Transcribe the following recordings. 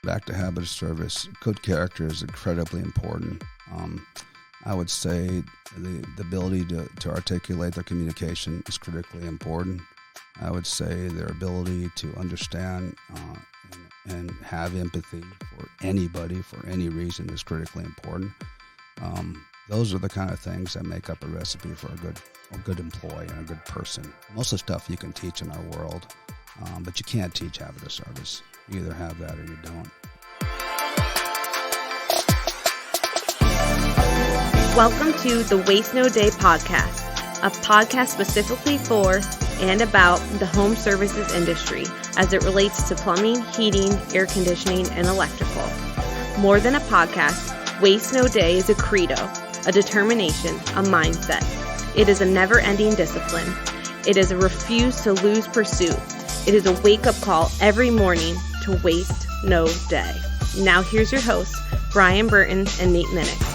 Back to habit of service, good character is incredibly important. I would say the ability to articulate their communication is critically important. I would say their ability to understand and have empathy for anybody for any reason is critically important. Those are the kind of things that make up a recipe for a good employee and a good person. Most of the stuff you can teach in our world, but you can't teach habit of service. You either have that or you don't. Welcome to the Waste No Day podcast, a podcast specifically for and about the home services industry as it relates to plumbing, heating, air conditioning, and electrical. More than a podcast, Waste No Day is a credo, a determination, a mindset. It is a never-ending discipline. It is a refuse to lose pursuit. It is a wake-up call every morning to waste no day. Now here's your hosts, Brian Burton and Nate Minnick.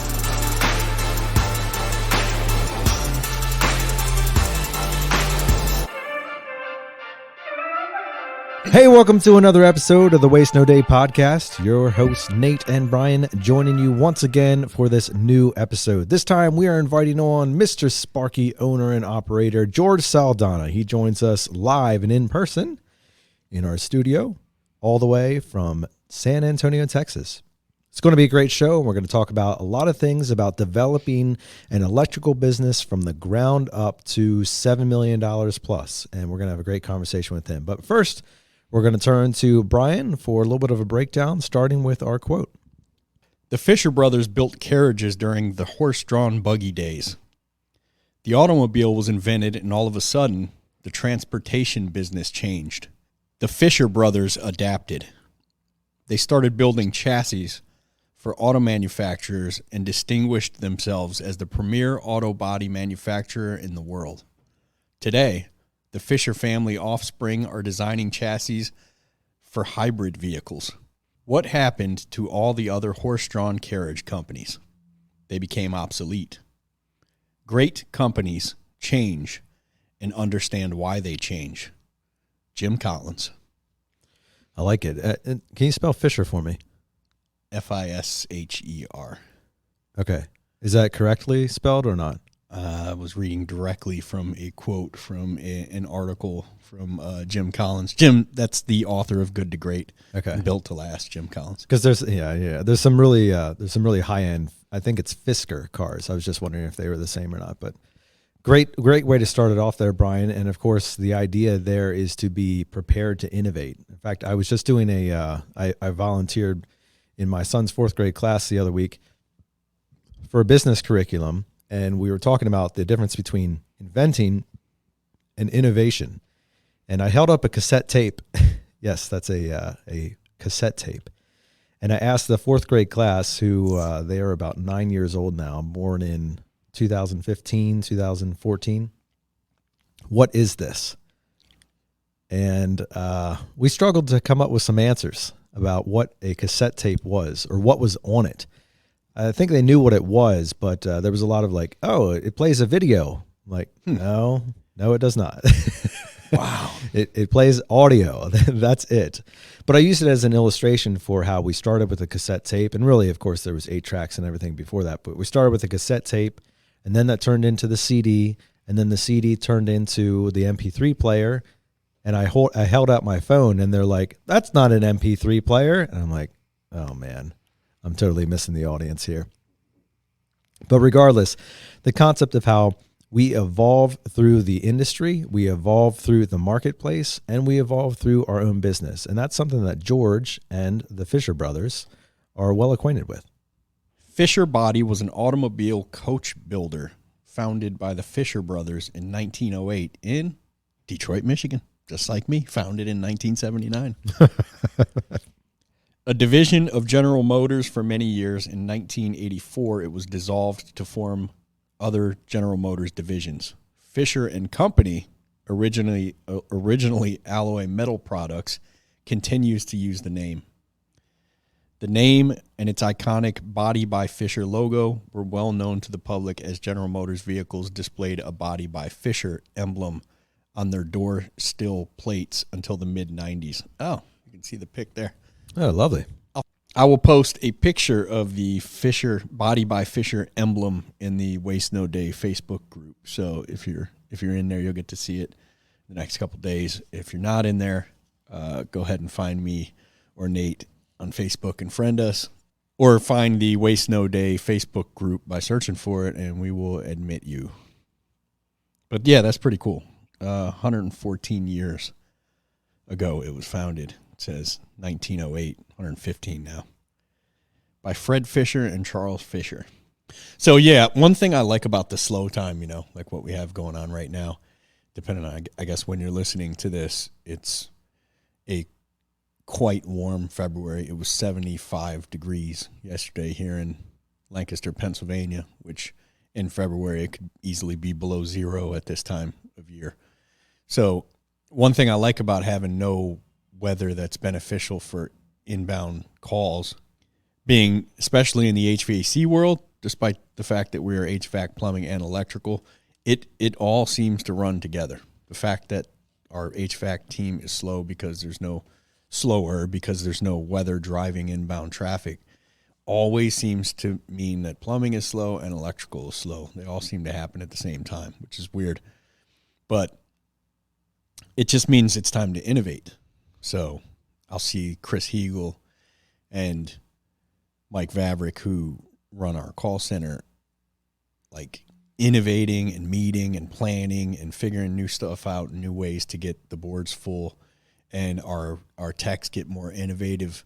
Hey, welcome to another episode of the Waste No Day podcast. Your hosts, Nate and Brian, joining you once again for this new episode. This time, we are inviting on Mr. Sparky owner and operator, George Saldana. He joins us live and in person in our studio, all the way from San Antonio, Texas. It's going to be a great show, and we're going to talk about a lot of things about developing an electrical business from the ground up to $7 million plus, and we're going to have a great conversation with him. But first, we're going to turn to Brian for a little bit of a breakdown, starting with our quote. The Fisher brothers built carriages during the horse-drawn buggy days. The automobile was invented, and all of a sudden, the transportation business changed. The Fisher brothers adapted. They started building chassis for auto manufacturers and distinguished themselves as the premier auto body manufacturer in the world. Today, the Fisher family offspring are designing chassis for hybrid vehicles. What happened to all the other horse-drawn carriage companies? They became obsolete. Great companies change and understand why they change. Jim Collins. I like it. Can you spell Fisher for me? Fisher. Okay. Is that correctly spelled or not? I was reading directly from a quote from an article from Jim Collins. Jim, that's the author of Good to Great. Okay. And Built to Last, Jim Collins. Because there's some really high end. I think it's Fisker cars. I was just wondering if they were the same or not. But great way to start it off there, Brian. And of course, the idea there is to be prepared to innovate. In fact, I was just doing I volunteered in my son's 4th grade class the other week for a business curriculum. And we were talking about the difference between inventing and innovation. And I held up a cassette tape. Yes, that's a cassette tape. And I asked the 4th grade class, who they are about 9 years old now, born in 2015, 2014, what is this? And we struggled to come up with some answers about what a cassette tape was or what was on it. I think they knew what it was, but there was a lot of like, oh, it plays a video. I'm like, no, it does not. Wow. It plays audio. That's it. But I used it as an illustration for how we started with a cassette tape. And really, of course, there was 8 tracks and everything before that. But we started with a cassette tape, and then that turned into the CD, and then the CD turned into the MP3 player. And I held out my phone, and they're like, that's not an MP3 player. And I'm like, oh, man. I'm totally missing the audience here. But regardless, the concept of how we evolve through the industry, we evolve through the marketplace, and we evolve through our own business. And that's something that George and the Fisher brothers are well acquainted with. Fisher Body was an automobile coach builder founded by the Fisher brothers in 1908 in Detroit, Michigan, just like me, founded in 1979. A division of General Motors for many years. In 1984, it was dissolved to form other General Motors divisions. Fisher and Company, originally Alloy Metal Products, continues to use the name. The name and its iconic Body by Fisher logo were well known to the public as General Motors vehicles displayed a Body by Fisher emblem on their door still plates until the mid-90s. Oh, you can see the pic there. Oh, lovely. I'll I will post a picture of the Fisher Body by Fisher emblem in the Waste No Day Facebook group. So if you're in there, you'll get to see it the next couple of days. If you're not in there, go ahead and find me or Nate on Facebook and friend us, or find the Waste No Day Facebook group by searching for it, and we will admit you. But yeah, that's pretty cool. 114 years ago it was founded. It says 1908, 115 now, by Fred Fisher and Charles Fisher. So yeah, one thing I like about the slow time, like what we have going on right now, depending on, I guess, when you're listening to this, it's a quite warm February. It was 75 degrees yesterday here in Lancaster, Pennsylvania, which in February it could easily be below zero at this time of year. So one thing I like about having no weather that's beneficial for inbound calls, being especially in the HVAC world, despite the fact that we're HVAC, plumbing, and electrical, it all seems to run together. The fact that our HVAC team is slow because there's no weather driving inbound traffic always seems to mean that plumbing is slow and electrical is slow. They all seem to happen at the same time, which is weird. But it just means it's time to innovate. So I'll see Chris Heagle and Mike Vavrick, who run our call center, like innovating and meeting and planning and figuring new stuff out, new ways to get the boards full, and our techs get more innovative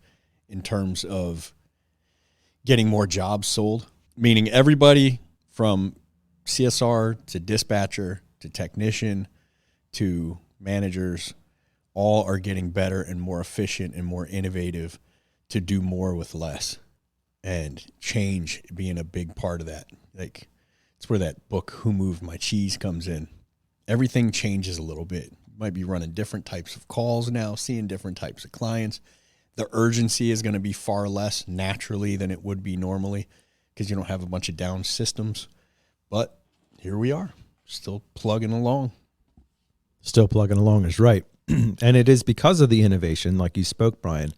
in terms of getting more jobs sold, meaning everybody from CSR to dispatcher to technician to managers all are getting better and more efficient and more innovative to do more with less, and change being a big part of that. Like, it's where that book, Who Moved My Cheese, comes in. Everything changes a little bit. You might be running different types of calls now, seeing different types of clients. The urgency is going to be far less naturally than it would be normally because you don't have a bunch of down systems. But here we are, still plugging along. Still plugging along is right. And it is because of the innovation, like you spoke, Brian,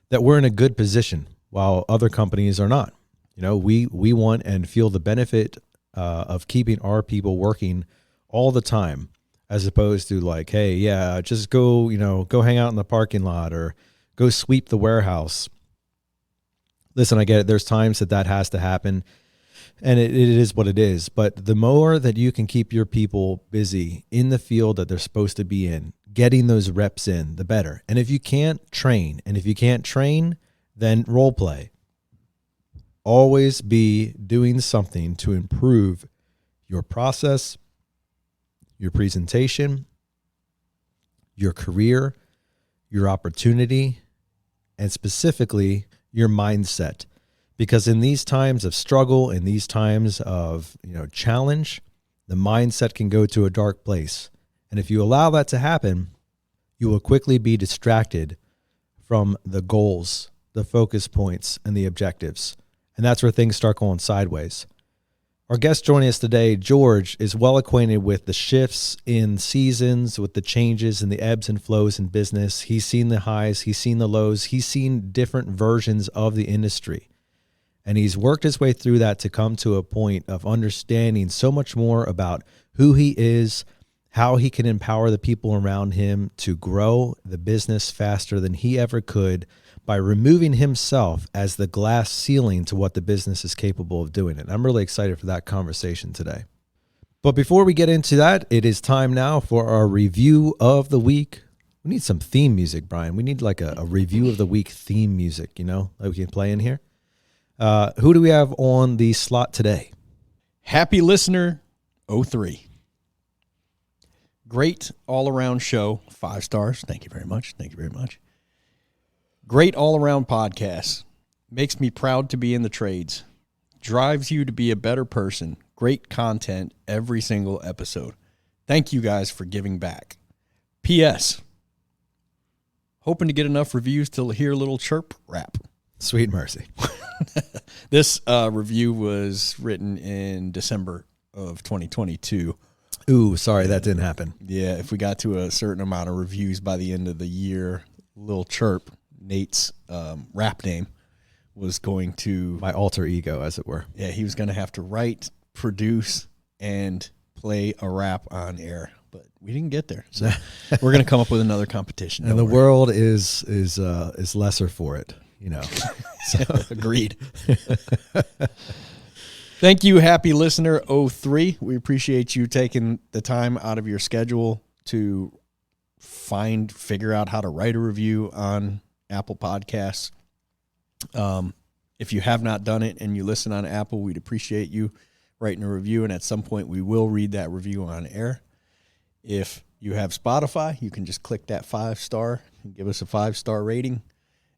that we're in a good position while other companies are not. We want and feel the benefit of keeping our people working all the time, as opposed to like, hey, yeah, just go hang out in the parking lot or go sweep the warehouse. Listen, I get it. There's times that has to happen, and it is what it is. But the more that you can keep your people busy in the field that they're supposed to be in, getting those reps in, the better. And if you can't train, then role play. Always be doing something to improve your process, your presentation, your career, your opportunity, and specifically your mindset. Because in these times of struggle, in these times of challenge, the mindset can go to a dark place. And if you allow that to happen, you will quickly be distracted from the goals, the focus points, and the objectives. And that's where things start going sideways. Our guest joining us today, George, is well acquainted with the shifts in seasons, with the changes and the ebbs and flows in business. He's seen the highs, he's seen the lows, he's seen different versions of the industry. And he's worked his way through that to come to a point of understanding so much more about who he is, how he can empower the people around him to grow the business faster than he ever could by removing himself as the glass ceiling to what the business is capable of doing. And I'm really excited for that conversation today. But before we get into that, it is time now for our review of the week. We need some theme music, Brian. We need like a review of the week theme music, that we can play in here. Who do we have on the slot today? Happy Listener 03. Great all-around show. 5 stars. Thank you very much. Thank you very much. Great all-around podcast. Makes me proud to be in the trades. Drives you to be a better person. Great content every single episode. Thank you guys for giving back. P.S. Hoping to get enough reviews to hear a little chirp rap. Sweet mercy. This review was written in December of 2022. Ooh, sorry, that didn't happen. Yeah, if we got to a certain amount of reviews by the end of the year, little chirp, Nate's rap name, was going to, My alter ego, as it were. yeah, he was going to have to write, produce, and play a rap on air. But we didn't get there. So we're going to come up with another competition. And the world is lesser for it, you know. So agreed. Thank you, happy listener 03. We appreciate you taking the time out of your schedule to figure out how to write a review on Apple Podcasts. If you have not done it and you listen on Apple, we'd appreciate you writing a review, and at some point we will read that review on air. If you have Spotify, you can just click that 5-star and give us a 5-star rating.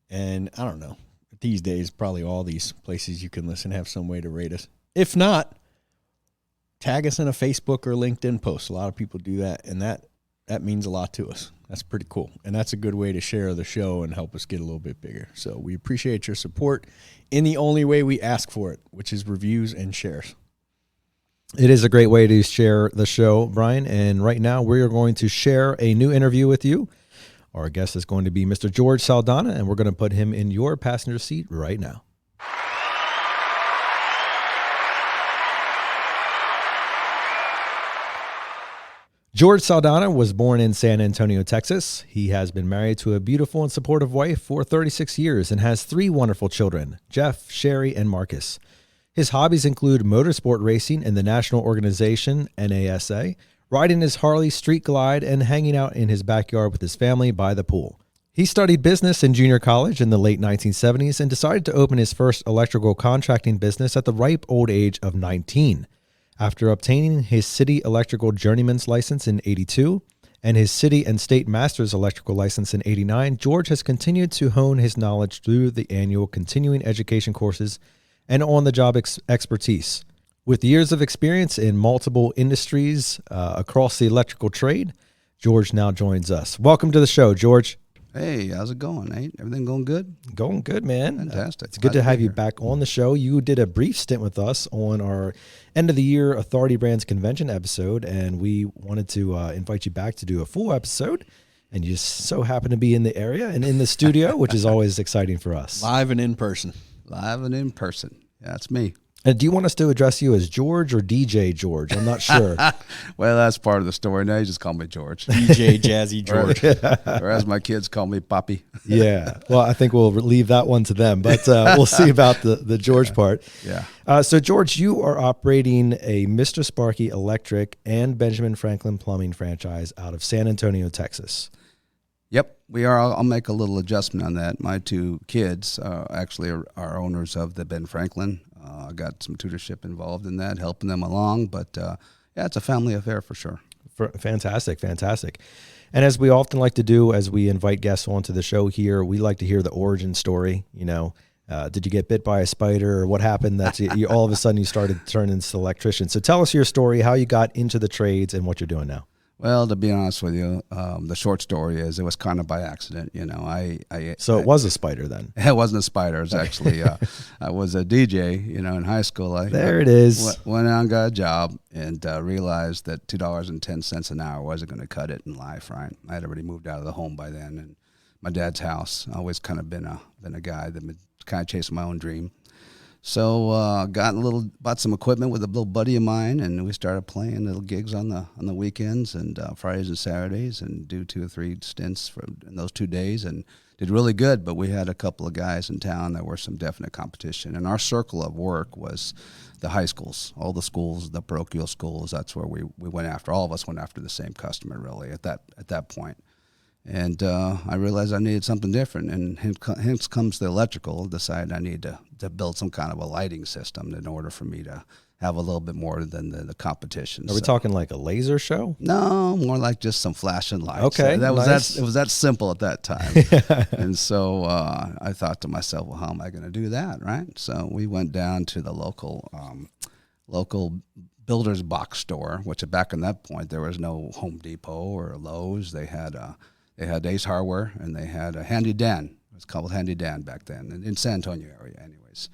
And I don't know, these days, probably all these places you can listen have some way to rate us. If not, tag us in a Facebook or LinkedIn post. A lot of people do that, and that means a lot to us. That's pretty cool. And that's a good way to share the show and help us get a little bit bigger. So we appreciate your support in the only way we ask for it, which is reviews and shares. it is a great way to share the show, Brian. And right now we are going to share a new interview with you. Our guest is going to be Mr. George Saldana, and we're going to put him in your passenger seat right now. George Saldana was born in San Antonio, Texas. He has been married to a beautiful and supportive wife for 36 years and has 3 wonderful children, Jeff, Sherry, and Marcus. His hobbies include motorsport racing in the national organization NASA, riding his Harley Street Glide, and hanging out in his backyard with his family by the pool. He studied business in junior college in the late 1970s and decided to open his first electrical contracting business at the ripe old age of 19. After obtaining his city electrical journeyman's license in 82 and his city and state master's electrical license in 89, George has continued to hone his knowledge through the annual continuing education courses and on-the-job expertise. With years of experience in multiple industries across the electrical trade, George now joins us. Welcome to the show, George. Hey, how's it going, Nate? Everything going good? Going good, man. Fantastic. It's good to have you back on the show. You did a brief stint with us on our end of the year Authority Brands Convention episode, and we wanted to invite you back to do a full episode. And you just so happen to be in the area and in the studio, which is always exciting for us. Live and in person. Live and in person. Yeah, that's me. And do you want us to address you as George or DJ George? I'm not sure. Well, that's part of the story. Now you just call me George. DJ Jazzy George. Or as my kids call me, Poppy. Yeah. Well, I think we'll leave that one to them, but we'll see about the George part. Yeah. So, George, you are operating a Mr. Sparky Electric and Benjamin Franklin Plumbing franchise out of San Antonio, Texas. Yep, we are. I'll make a little adjustment on that. My 2 kids actually are owners of the Ben Franklin. I got some tutorship involved in that, helping them along. But, yeah, it's a family affair for sure. Fantastic. And as we often like to do as we invite guests onto the show here, we like to hear the origin story. You know, did you get bit by a spider, or what happened that you all of a sudden you started turning into an electrician? So tell us your story, how you got into the trades and what you're doing now. Well, to be honest with you, the short story is it was kind of by accident. You know, So it was a spider then? It wasn't a spider. It was actually, I was a DJ, you know, in high school. There it is. Went out and got a job and realized that $2.10 an hour wasn't going to cut it in life, right? I had already moved out of the home by then, and my dad's house. I always kind of been a guy that been kind of chasing my own dream. So bought some equipment with a little buddy of mine, and we started playing little gigs on the weekends and Fridays and Saturdays, and do 2 or 3 stints in those 2 days, and did really good. But we had a couple of guys in town that were some definite competition, and our circle of work was the high schools, all the schools, the parochial schools. That's where we went after. All of us went after the same customer, really, at that point. And I realized I needed something different, and hence comes the electrical. Decided I needed to build some kind of a lighting system in order for me to have a little bit more than the competition. Are we talking like a laser show? No, more like just some flashing lights. Okay, nice. It was that simple at that time. And so I thought to myself, well, how am I going to do that, right? So we went down to the local builder's box store, which back in that point there was no Home Depot or Lowe's. They had Ace Hardware, and they had a Handy Dan. It was called Handy Dan back then, in San Antonio area anyways.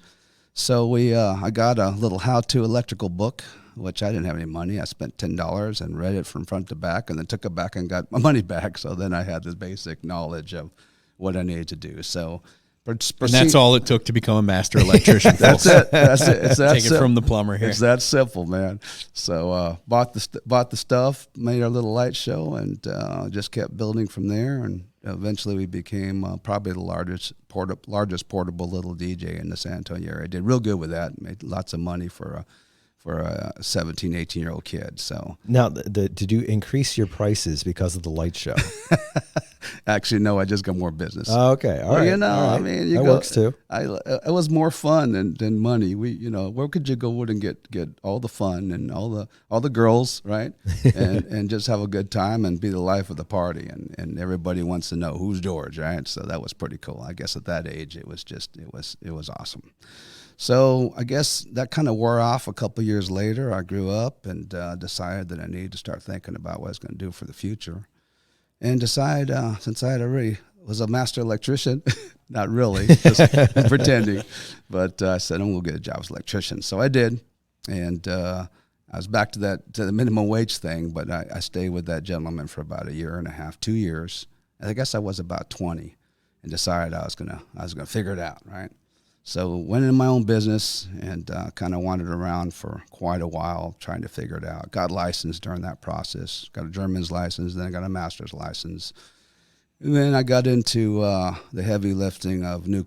So I got a little how-to electrical book, which I didn't have any money. I spent $10 and read it from front to back, and then took it back and got my money back. So then I had the basic knowledge of what I needed to do. So And that's all it took to become a master electrician. That's it. That's it. It's that Take it from the plumber here. It's that simple, man. So bought the stuff, made our little light show, and just kept building from there. And eventually, we became probably the largest portable little DJ in the San Antonio area. Did real good with that. Made lots of money for a 17, 18-year-old kid. So now, did you increase your prices because of the light show? Actually, no, I just got more business. Oh, okay. All right. You know, all right. I mean, that works too. It was more fun than money. Where could you go and get all the fun and all the girls, right? and just have a good time and be the life of the party. And everybody wants to know who's George, right? So that was pretty cool. I guess at that age, it was awesome. So I guess that kind of wore off a couple years later. I grew up and decided that I needed to start thinking about what I was going to do for the future. And decided, since I had already was a master electrician, not really, just pretending, but I said, I'm going to get a job as an electrician. So I did. And I was back to the minimum wage thing, but I stayed with that gentleman for about a year and a half, 2 years. And I guess I was about 20 and decided I was gonna figure it out, right? So went into my own business and kind of wandered around for quite a while trying to figure it out. Got licensed during that process. Got a German's license, then I got a master's license. And then I got into the heavy lifting of new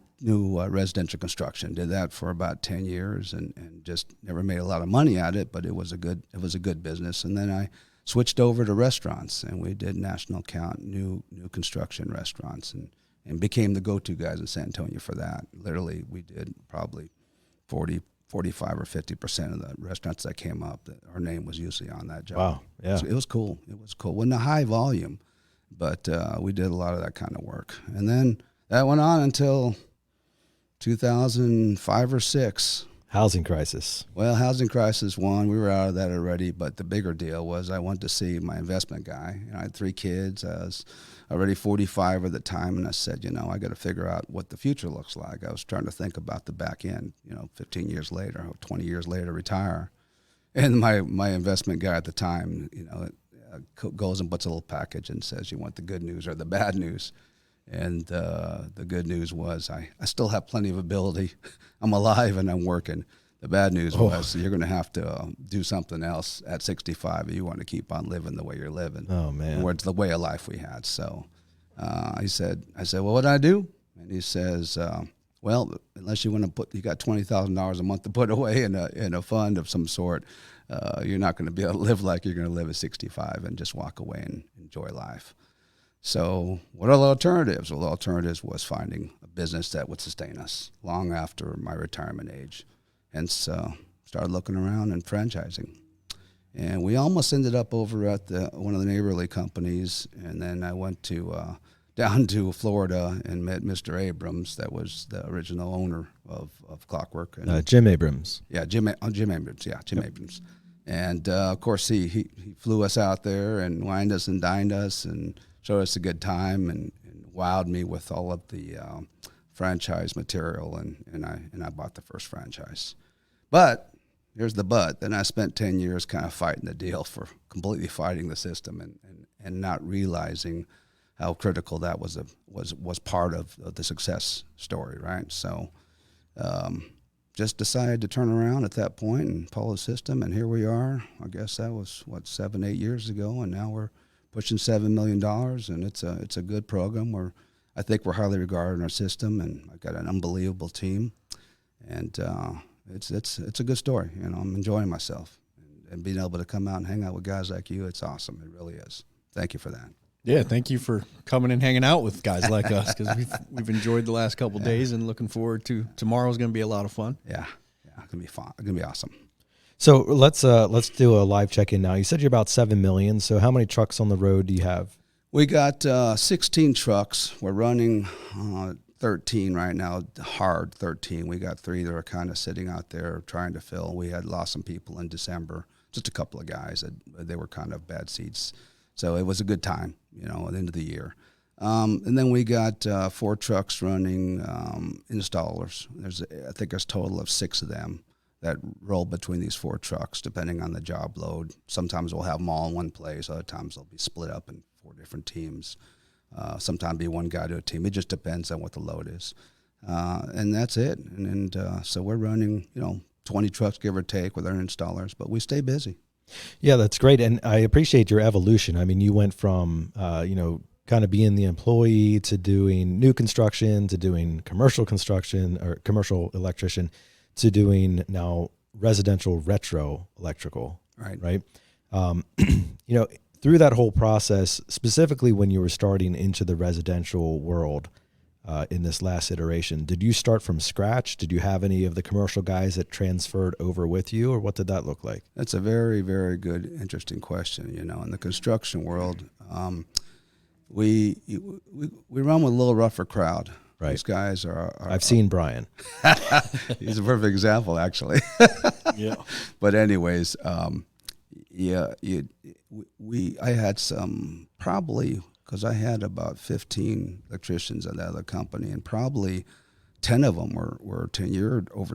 residential construction. Did that for about 10 years and just never made a lot of money at it, but it was a good business. And then I switched over to restaurants, and we did national account new construction restaurants and became the go-to guys in San Antonio for that. Literally, we did probably 40, 45 or 50% of the restaurants that came up. Our name was usually on that job. Wow, yeah. So it was cool. It was cool. Wasn't a high volume, but we did a lot of that kind of work. And then that went on until 2005 or 6. Housing crisis. Well, housing crisis one, we were out of that already, but the bigger deal was I went to see my investment guy. I had 3 kids. I was already 45 at the time, and I said, I got to figure out what the future looks like. I was trying to think about the back end, 15 years later, or 20 years later, retire. And my investment guy at the time, goes and puts a little package and says, you want the good news or the bad news? And the good news was I still have plenty of ability. I'm alive and I'm working. The bad news was you're going to have to do something else at 65 if you want to keep on living the way you're living. Oh, man. Or it's the way of life we had. So I said, well, what do I do? And he says, well, unless you want to you got $20,000 a month to put away in a fund of some sort, you're not going to be able to live like you're going to live at 65 and just walk away and enjoy life. So what are the alternatives? Well, the alternatives was finding a business that would sustain us long after my retirement age. Hence, started looking around and franchising. And we almost ended up over at one of the neighborly companies. And then I went down to Florida and met Mr. Abrams, that was the original owner of Clockwork. And, Jim Abrams. Yeah, Jim Abrams. Yeah, Jim Abrams. And, of course, he flew us out there and wined us and dined us and showed us a good time and wowed me with all of the franchise material, and I bought the first franchise. But here's the but. Then I spent 10 years kind of fighting the deal, for completely fighting the system and not realizing how critical that was part of the success story, right? So just decided to turn around at that point and follow the system, and here we are. I guess that was, 7-8 years ago, and now we're pushing $7 million, and it's a good program. I think we're highly regarded in our system, and I've got an unbelievable team, and it's a good story. I'm enjoying myself, and being able to come out and hang out with guys like you, it's awesome. It really is. Thank you for that. Yeah, thank you for coming and hanging out with guys like us, because we've enjoyed the last couple of days and looking forward to tomorrow's going to be a lot of fun. Yeah, it's gonna be fun. It's gonna be awesome. So let's do a live check-in now. You said you're about 7 million. So how many trucks on the road do you have? We got 16 trucks. We're running 13 right now, hard 13. We got 3 that are kind of sitting out there trying to fill. We had lost some people in December, just a couple of guys that they were kind of bad seats. So it was a good time, at the end of the year. And then we got 4 trucks running installers. I think there's a total of 6 of them that roll between these 4 trucks, depending on the job load. Sometimes we'll have them all in one place. Other times they'll be split up in 4 different teams. Sometimes be one guy to a team. It just depends on what the load is. and that's it. And so we're running, 20 trucks, give or take, with our installers, but we stay busy. Yeah, that's great. And I appreciate your evolution. I mean, you went from, kind of being the employee to doing new construction, to doing commercial construction or commercial electrician, to doing now residential retro electrical. Right. Through that whole process, specifically when you were starting into the residential world, in this last iteration, did you start from scratch? Did you have any of the commercial guys that transferred over with you, or what did that look like? That's a very, very good, interesting question. In the construction world, we run with a little rougher crowd. Right. These guys are I've seen Brian. He's a perfect example, actually. Yeah. But anyways, I had some, probably, because I had about 15 electricians at that other company, and probably 10 of them were over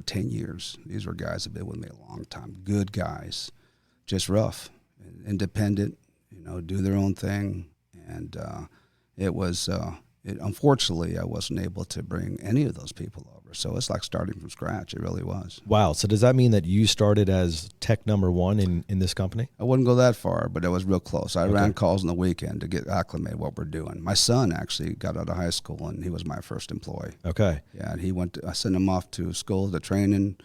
10 years. These were guys that have been with me a long time. Good guys, just rough, independent, do their own thing. And unfortunately, I wasn't able to bring any of those people over. So it's like starting from scratch. It really was. Wow. So does that mean that you started as tech number one in this company? I wouldn't go that far, but it was real close. I ran calls on the weekend to get acclimated what we're doing. My son actually got out of high school, and he was my first employee. Okay. Yeah, and I sent him off to school, to training.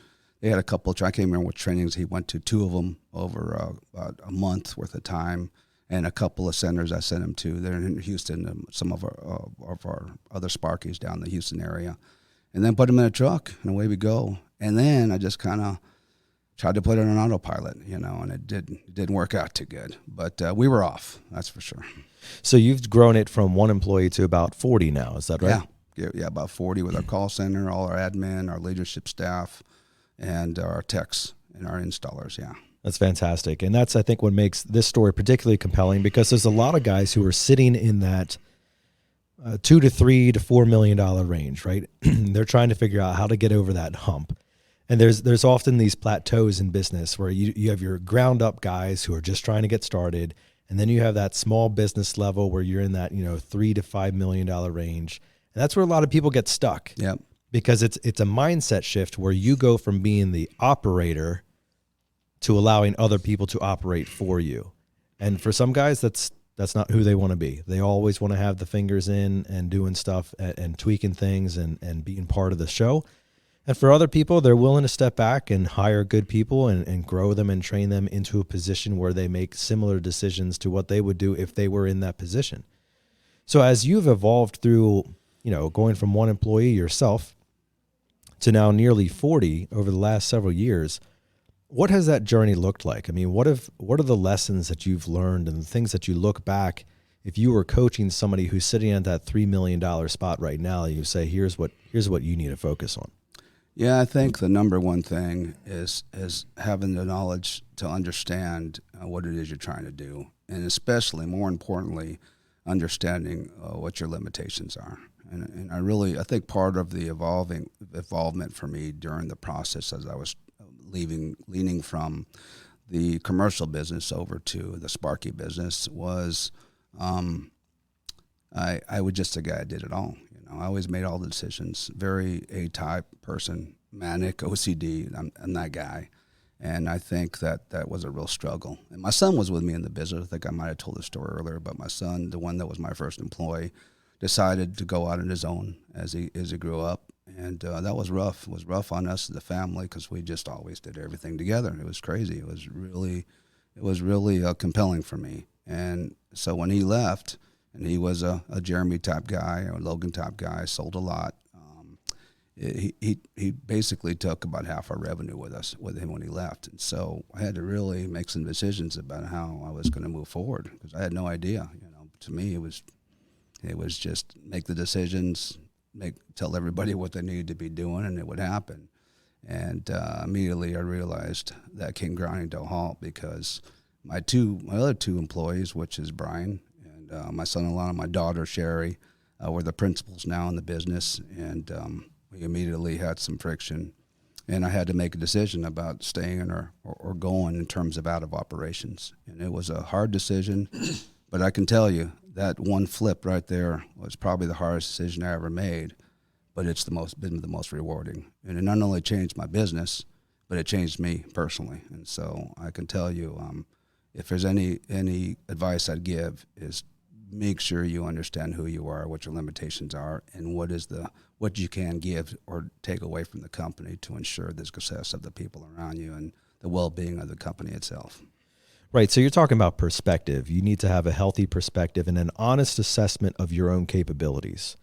They had a couple I can't remember what trainings. He went to 2 of them over about a month worth of time. And a couple of centers I sent him to. They're in Houston, and some of our other Sparkies down in the Houston area. And then put him in a truck, and away we go. And then I just kind of tried to put it on autopilot, and it didn't work out too good. But we were off, that's for sure. So you've grown it from 1 employee to about 40 now, is that right? Yeah, about 40 with our call center, all our admin, our leadership staff, and our techs and our installers, yeah. That's fantastic. And that's, I think, what makes this story particularly compelling, because there's a lot of guys who are sitting in that $2 to $3 to $4 million range, right? They're trying to figure out how to get over that hump. And there's often these plateaus in business where you have your ground up guys who are just trying to get started. And then you have that small business level where you're in that, $3 to $5 million range. And that's where a lot of people get stuck. Yep. Because it's a mindset shift where you go from being the operator to allowing other people to operate for you. And for some guys, that's not who they want to be. They always want to have the fingers in and doing stuff and tweaking things and being part of the show. And for other people, they're willing to step back and hire good people and grow them and train them into a position where they make similar decisions to what they would do if they were in that position. So as you've evolved through, going from 1 employee yourself to now nearly 40 over the last several years, what has that journey looked like? I mean, what are the lessons that you've learned and the things that you look back, if you were coaching somebody who's sitting at that $3 million spot right now, you say, here's what you need to focus on? Yeah, I think the number one thing is having the knowledge to understand what it is you're trying to do, and especially, more importantly, understanding what your limitations are. And I think part of the evolvement for me during the process as I was leaning from the commercial business over to the Sparky business was I was just a guy that did it all. I always made all the decisions. Very A-type person, manic, OCD. I'm that guy. And I think that was a real struggle. And my son was with me in the business. I think I might have told the story earlier, but my son, the one that was my first employee, decided to go out on his own as he grew up. And that was rough. It was rough on us as a family because we just always did everything together. It was crazy. It was really compelling for me. And so when he left, and he was a Jeremy type guy or a Logan type guy, sold a lot. He basically took about half our revenue with him when he left. And so I had to really make some decisions about how I was going to move forward because I had no idea. To me, it was just make the decisions, tell everybody what they needed to be doing, and it would happen. And immediately I realized that came grinding to a halt because my other 2 employees, which is Brian and my son-in-law and my daughter Sherry, were the principals now in the business, and we immediately had some friction, and I had to make a decision about staying or going in terms of out of operations. And it was a hard decision, but I can tell you that one flip right there was probably the hardest decision I ever made but it's been the most rewarding. And it not only changed my business, but it changed me personally. And so I can tell you, if there's any advice I'd give is make sure you understand who you are, what your limitations are, and what you can give or take away from the company to ensure the success of the people around you and the well-being of the company itself. Right. So you're talking about perspective. You need to have a healthy perspective and an honest assessment of your own capabilities.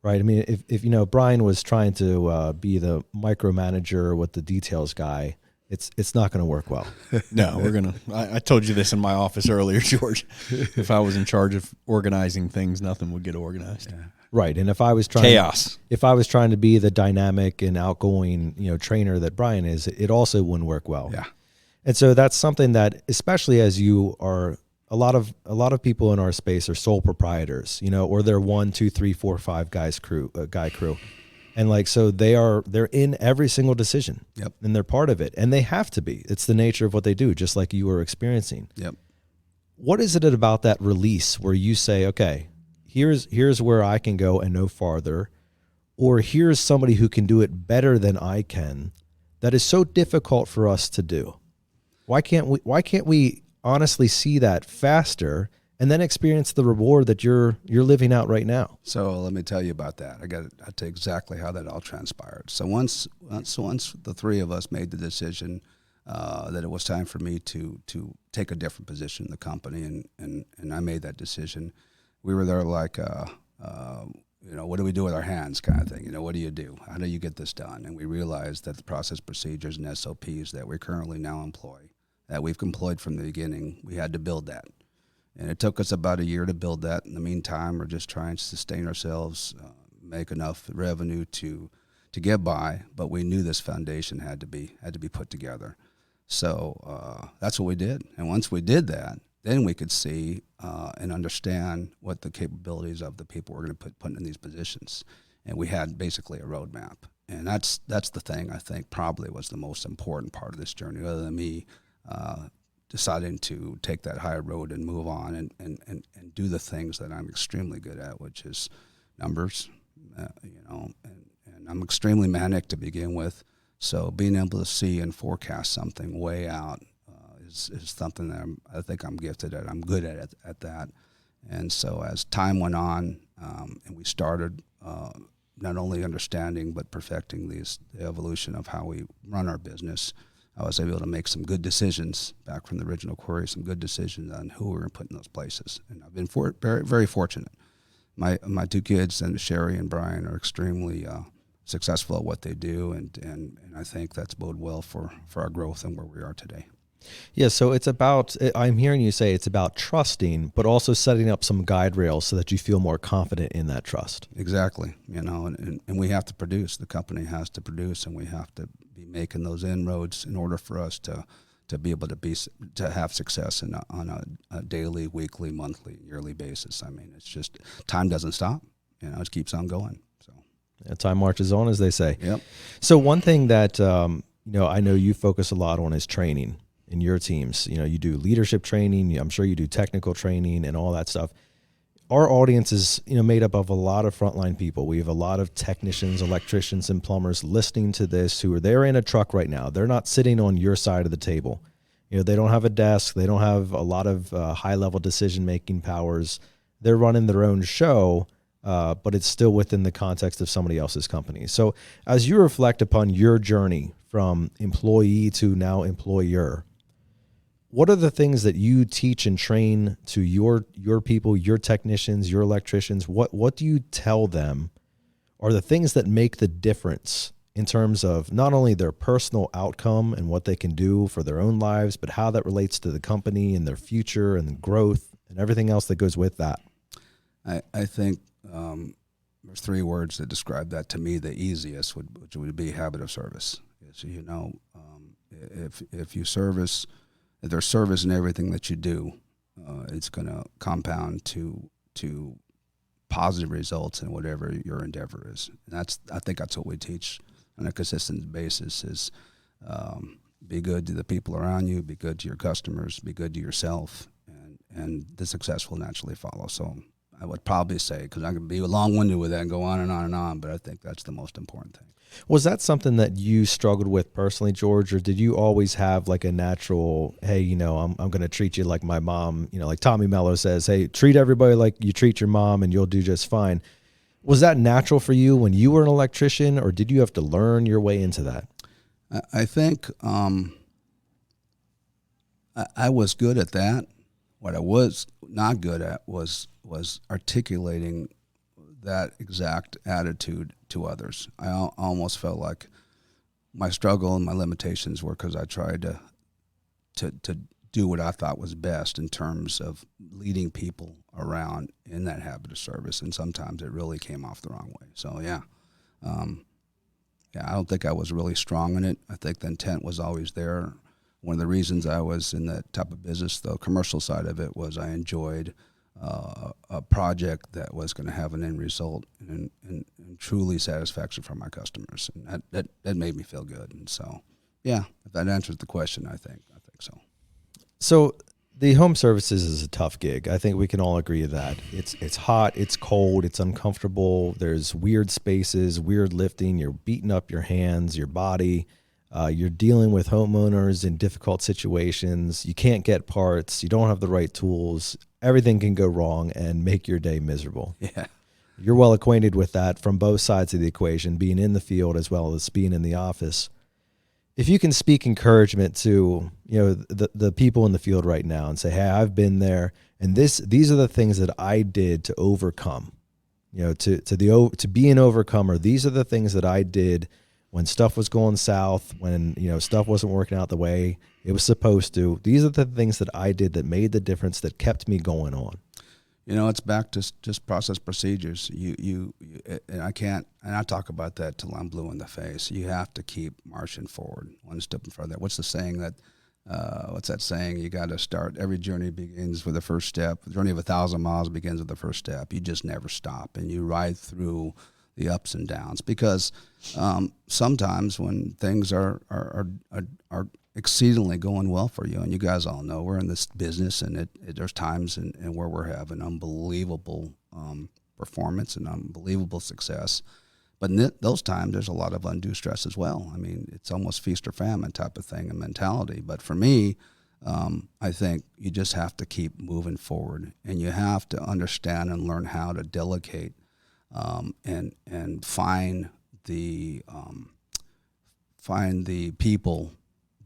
Right. I mean, if Brian was trying to be the micromanager with the details guy, it's not going to work well. No, I told you this in my office earlier, George. If I was in charge of organizing things, nothing would get organized. Yeah. Right. And if I was trying to be the dynamic and outgoing, trainer that Brian is, it also wouldn't work well. Yeah. And so that's something that, especially as you are, a lot of people in our space are sole proprietors, or they're 1, 2, 3, 4, 5 guy crew. And so they're in every single decision. Yep. And they're part of it, and they have to be. It's the nature of what they do, just like you were experiencing. Yep. What is it about that release where you say, okay, here's where I can go and no farther, or here's somebody who can do it better than I can, that is so difficult for us to do? Why can't we honestly see that faster and then experience the reward that you're living out right now? So let me tell you about that. I'll tell you exactly how that all transpired. So once the three of us made the decision that it was time for me to take a different position in the company, and I made that decision, we were there like, what do we do with our hands kind of thing? What do you do? How do you get this done? And we realized that the process procedures and SOPs that we currently now employ, that we've employed from the beginning, we had to build that. And it took us about a year to build that. In the meantime, we're just trying to sustain ourselves, make enough revenue to get by, but we knew this foundation had to be put together. So that's what we did. And once we did that, then we could see and understand what the capabilities of the people we're going to put in these positions. And we had basically a roadmap. And that's the thing I think probably was the most important part of this journey, other than me deciding to take that higher road and move on and do the things that I'm extremely good at, which is numbers, and I'm extremely manic to begin with. So being able to see and forecast something way out is something that I think I'm gifted at. I'm good at that. And so as time went on, and we started not only understanding but perfecting the evolution of how we run our business, I was able to make some good decisions back from the original query, some good decisions on who we were putting in those places. And I've been very, very fortunate. My two kids, and Sherry and Brian, are extremely successful at what they do, and I think that's bode well for our growth and where we are today. Yeah, so it's about, I'm hearing you say it's about trusting, but also setting up some guide rails so that you feel more confident in that trust. Exactly, and we have to produce. The company has to produce, and we have to be making those inroads in order for us to be able to have success on a daily, weekly, monthly, yearly basis. I mean, it's just, time doesn't stop. It keeps on going. So time marches on, as they say. Yep. So one thing that I know you focus a lot on is training in your teams. You do leadership training. I'm sure you do technical training and all that stuff. Our audience is, made up of a lot of frontline people. We have a lot of technicians, electricians, and plumbers listening to this they're in a truck right now. They're not sitting on your side of the table. They don't have a desk. They don't have a lot of high-level decision-making powers. They're running their own show, but it's still within the context of somebody else's company. So as you reflect upon your journey from employee to now employer, what are the things that you teach and train to your people, your technicians, your electricians? What do you tell them are the things that make the difference in terms of not only their personal outcome and what they can do for their own lives, but how that relates to the company and their future and the growth and everything else that goes with that? I think there's 3 words that describe that to me the easiest, which would be habit of service. So, if you service, if there's service in everything that you do, it's going to compound to positive results in whatever your endeavor is. And I think that's what we teach on a consistent basis is be good to the people around you, be good to your customers, be good to yourself, and the success will naturally follow. So I would probably say, because I could be long-winded with that and go on and on and on, but I think that's the most important thing. Was that something that you struggled with personally, George, or did you always have like a natural, hey, you know, I'm going to treat you like my mom, you know, like Tommy Mello says, hey, treat everybody like you treat your mom and you'll do just fine. Was that natural for you when you were an electrician, or did you have to learn your way into that? I think I was good at that. What I was not good at was articulating that exact attitude to others. I almost felt like my struggle and my limitations were because I tried to do what I thought was best in terms of leading people around in that habit of service, and sometimes it really came off the wrong way. So yeah, I don't think I was really strong in it. I think the intent was always there. One of the reasons I was in that type of business, the commercial side of it, was I enjoyed a project that was going to have an end result and truly satisfaction for my customers, and that made me feel good. And so, yeah, if that answers the question, I think so. So the home services is a tough gig. I think we can all agree to that. It's hot, it's cold, it's uncomfortable. There's weird spaces, weird lifting. You're beating up your hands, your body. You're dealing with homeowners in difficult situations. You can't get parts. You don't have the right tools. Everything can go wrong and make your day miserable. Yeah. You're well acquainted with that from both sides of the equation, being in the field as well as being in the office. If you can speak encouragement to, you know, the people in the field right now and say, hey, I've been there, and these are the things that I did to overcome, you know, to be an overcomer. These are the things that I did when stuff was going south, when, you know, stuff wasn't working out the way it was supposed to. These are the things that I did that made the difference, that kept me going on. You know, it's back to just process procedures. You and I talk about that till I'm blue in the face. You have to keep marching forward, one step in front of that. What's the saying that? What's that saying? You got to start. Every journey begins with the first step. The journey of 1,000 miles begins with the first step. You just never stop, and you ride through the ups and downs, because sometimes when things are exceedingly going well for you, and you guys all know we're in this business, and there's times and where we're having unbelievable performance and unbelievable success, but in those times there's a lot of undue stress as well. I mean, it's almost feast or famine type of thing and mentality. But for me, I think you just have to keep moving forward, and you have to understand and learn how to delegate and find the people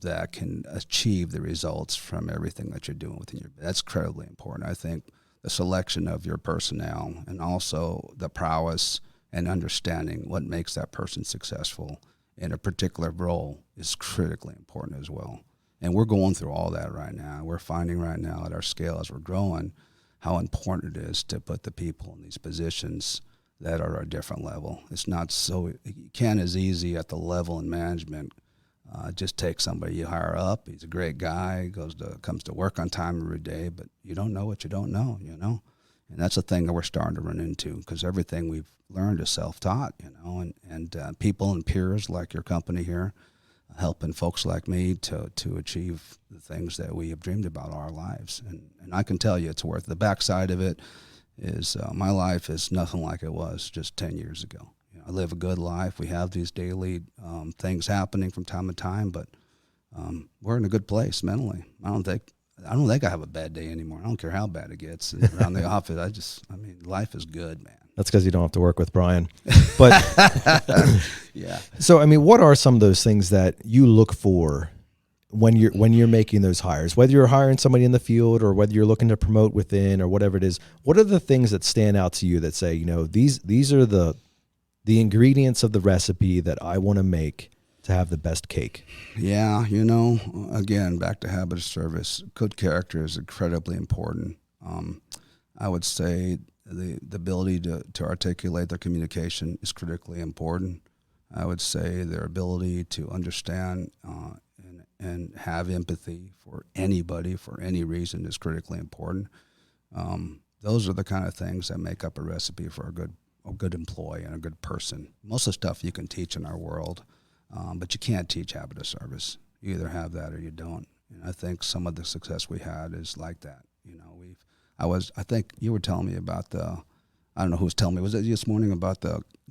that can achieve the results from everything that you're doing within your. That's incredibly important. I think the selection of your personnel, and also the prowess and understanding what makes that person successful in a particular role, is critically important as well. And we're going through all that right now. We're finding right now at our scale, as we're growing, how important it is to put the people in these positions that are a different level. It's not so, you can't as easy at the level in management just take somebody you hire up. He's a great guy, comes to work on time every day, but you don't know what you don't know, you know? And that's the thing that we're starting to run into, because everything we've learned is self-taught, you know, and people and peers like your company here, helping folks like me to achieve the things that we have dreamed about all our lives. And I can tell you it's worth. The backside of it is my life is nothing like it was just 10 years ago. You know, I live a good life. We have these daily things happening from time to time, but we're in a good place mentally. I don't think I have a bad day anymore. I don't care how bad it gets around the office. I mean, life is good, man. That's because you don't have to work with Brian. But yeah. So, I mean, what are some of those things that you look for when you're making those hires, whether you're hiring somebody in the field or whether you're looking to promote within or whatever it is? What are the things that stand out to you that say, you know, these are the ingredients of the recipe that I want to make to have the best cake? Yeah, you know, again, back to habit of service. Good character is incredibly important. I would say the ability to articulate their communication is critically important. I would say their ability to understand and have empathy for anybody for any reason is critically important. Those are the kind of things that make up a recipe for a good employee and a good person. Most of the stuff you can teach in our world, but you can't teach habit of service. You either have that or you don't. And I think some of the success we had is like that. You know, I think you were telling me about I don't know who was telling me, was it this morning about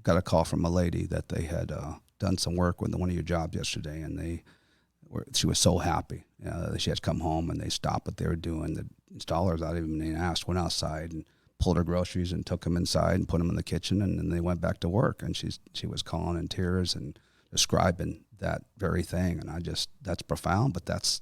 got a call from a lady that they had done some work with one of your jobs yesterday, and she was so happy. She had to come home, and they stopped what they were doing. The installers, without even being asked, went outside and pulled her groceries and took them inside and put them in the kitchen, and then they went back to work. And she was calling in tears and describing that very thing. And that's profound, but that's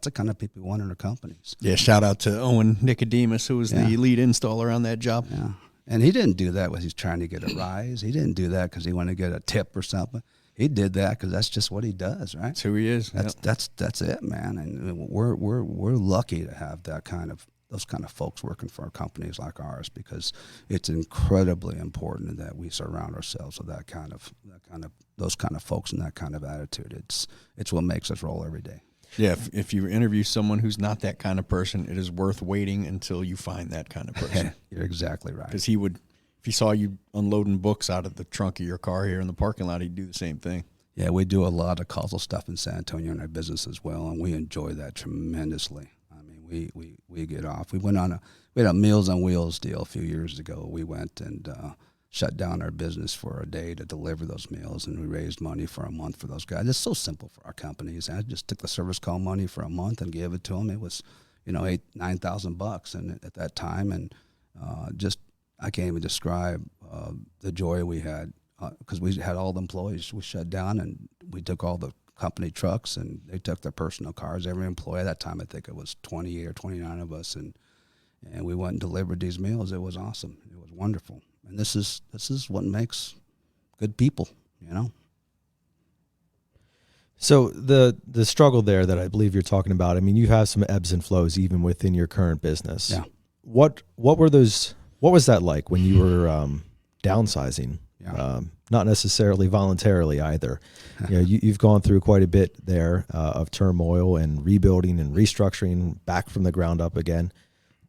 the kind of people we want in our companies. Yeah, shout out to Owen Nicodemus, who was the lead installer on that job. Yeah. And he didn't do that because he's trying to get a rise. He didn't do that because he wanted to get a tip or something. He did that because that's just what he does, right? That's who he is. That's it, man. And we're lucky to have those kind of folks working for companies like ours, because it's incredibly important that we surround ourselves with those kind of folks and that kind of attitude. It's what makes us roll every day. Yeah, if you interview someone who's not that kind of person, it is worth waiting until you find that kind of person. You're exactly right. Because if he saw you unloading books out of the trunk of your car here in the parking lot, he'd do the same thing. Yeah, we do a lot of causal stuff in San Antonio in our business as well, and we enjoy that tremendously. I mean, we get off. We had a Meals on Wheels deal a few years ago. We went and shut down our business for a day to deliver those meals, and we raised money for a month for those guys. It's so simple for our companies. I just took the service call money for a month and gave it to them. It was, $8,000-9,000, and at that time, and I can't even describe the joy we had because we had all the employees. We shut down and we took all the company trucks, and they took their personal cars. Every employee at that time, I think it was 28 or 29 of us, and we went and delivered these meals. It was awesome. It was wonderful. And this is what makes good people, So the struggle there that I believe you're talking about, I mean, you have some ebbs and flows even within your current business. Yeah. What were those? What was that like when you were downsizing? Yeah. Not necessarily voluntarily either. You've gone through quite a bit there of turmoil and rebuilding and restructuring back from the ground up again.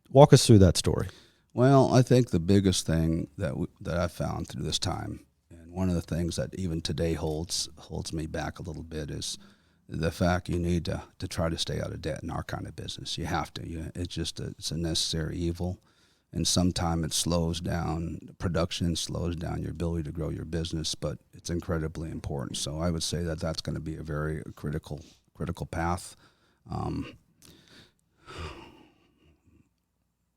Walk us through that story. Well, I think the biggest thing that I found through this time, and one of the things that even today holds me back a little bit, is the fact you need to try to stay out of debt in our kind of business. You have to. It's a necessary evil, and sometimes it slows down production, slows down your ability to grow your business, but it's incredibly important. So I would say that that's going to be a very critical path.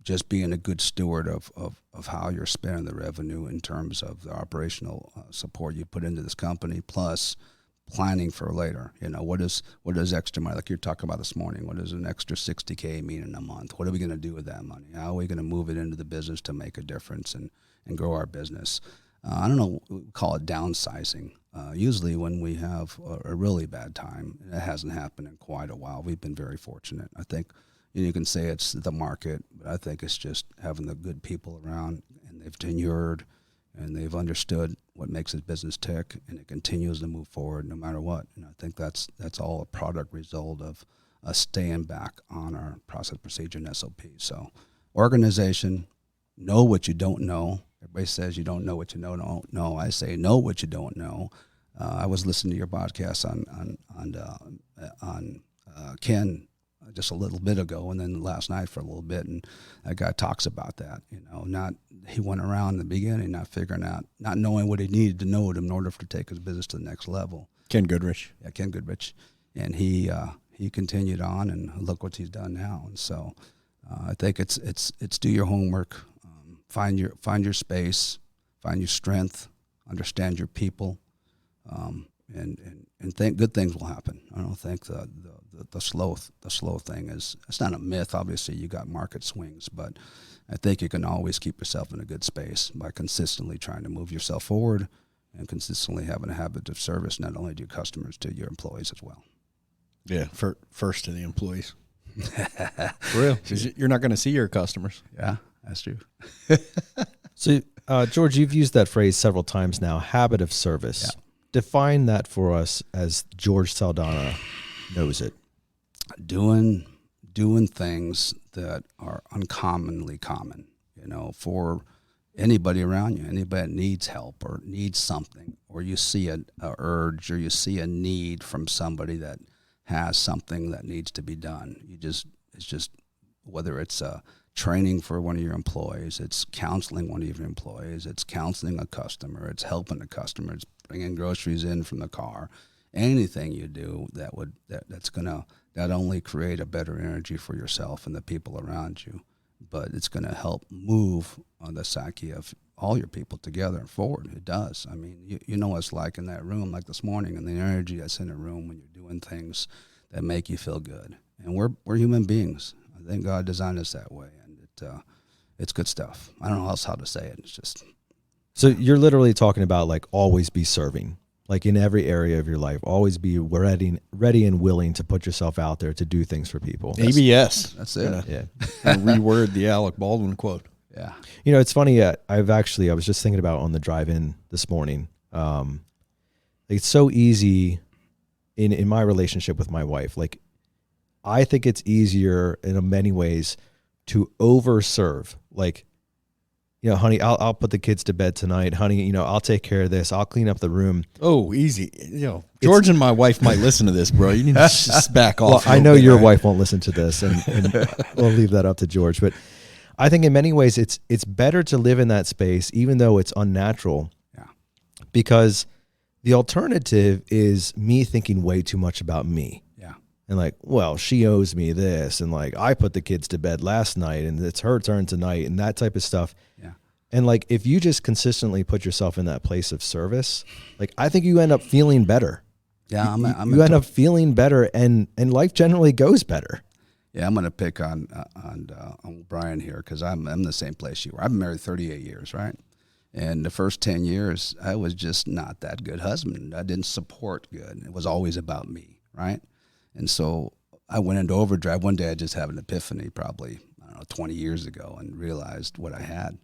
Just being a good steward of how you're spending the revenue in terms of the operational support you put into this company, plus planning for later. What is extra money, like you're talking about this morning? What does an extra $60K mean in a month? What are we going to do with that money? How are we going to move it into the business to make a difference and grow our business? I don't know, we call it downsizing. Usually when we have a really bad time, and it hasn't happened in quite a while, we've been very fortunate. I think you can say it's the market, but I think it's just having the good people around, and they've tenured, and they've understood what makes his business tick, and it continues to move forward no matter what. And I think that's all a product result of us staying back on our process, procedure, and SOP. So organization, know what you don't know. Everybody says you don't know what you don't know. I say know what you don't know. I was listening to your podcast on Ken just a little bit ago, and then last night for a little bit, and that guy talks about that. He went around in the beginning not knowing what he needed to know in order to take his business to the next level. Ken Goodrich. Yeah, Ken Goodrich, and he continued on, and look what he's done now. And so I think it's do your homework, find your space, find your strength, understand your people, and think good things will happen. I don't think the slow thing it's not a myth. Obviously, you got market swings, but I think you can always keep yourself in a good space by consistently trying to move yourself forward and consistently having a habit of service, not only to your customers, to your employees as well. Yeah, first to the employees. For real, because you're not going to see your customers. Yeah, that's true. So, George, you've used that phrase several times now, habit of service. Yeah. Define that for us as George Saldana knows it. Doing things that are uncommonly common, for anybody around you, anybody that needs help or needs something, or you see a urge or you see a need from somebody that has something that needs to be done. It's just whether it's training for one of your employees. It's counseling one of your employees. It's counseling a customer. It's helping a customer. It's bringing groceries in from the car. Anything you do that's going to not only create a better energy for yourself and the people around you, but it's going to help move on the psyche of all your people together and forward. It does. I mean, you know what it's like in that room, like this morning, and the energy that's in a room when you're doing things that make you feel good. And we're human beings. I think God designed us that way, and it's good stuff. I don't know else how to say it. It's just. So you're literally talking about like always be serving, like in every area of your life, always be ready and willing to put yourself out there to do things for people. ABS. That's it. Yeah. Reword the Alec Baldwin quote. Yeah. You know, it's funny. I was just thinking about on the drive-in this morning. It's so easy in my relationship with my wife. Like, I think it's easier in many ways to overserve. Like, you know, honey, I'll put the kids to bed tonight. Honey, you know, I'll take care of this. I'll clean up the room. Oh, easy. You know, George and my wife might listen to this, bro. You need to just back off. Well, I know your wife won't listen to this, and we'll leave that up to George. But I think in many ways it's better to live in that space, even though it's unnatural. Yeah. Because the alternative is me thinking way too much about me. Yeah. And like, well, she owes me this, and like I put the kids to bed last night, and it's her turn tonight, and that type of stuff. Yeah. And like, if you just consistently put yourself in that place of service, like I think you end up feeling better. Yeah. You end up feeling better, and life generally goes better. Yeah, I'm going to pick on Brian here because I'm in the same place you were. I've been married 38 years, right? And the first 10 years, I was just not that good husband. I didn't support good. It was always about me, right? And so I went into overdrive. One day I just had an epiphany probably, 20 years ago and realized what I had,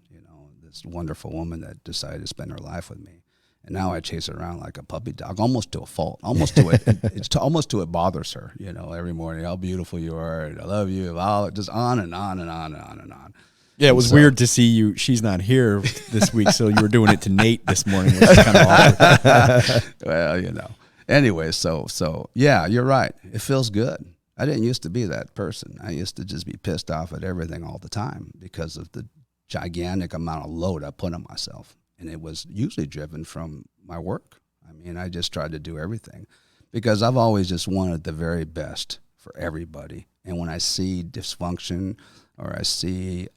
this wonderful woman that decided to spend her life with me. And now I chase her around like a puppy dog, almost to a fault, almost to it. Almost to it bothers her, every morning, how beautiful you are, and I love you, just on and on and on and on and on. Yeah, it was weird to see you. She's not here this week, so you were doing it to Nate this morning, which is kind of awkward. Well, Anyway, so yeah, you're right. It feels good. I didn't used to be that person. I used to just be pissed off at everything all the time because of the gigantic amount of load I put on myself. And it was usually driven from my work. I mean, I just tried to do everything because I've always just wanted the very best for everybody. And when I see dysfunction or I see,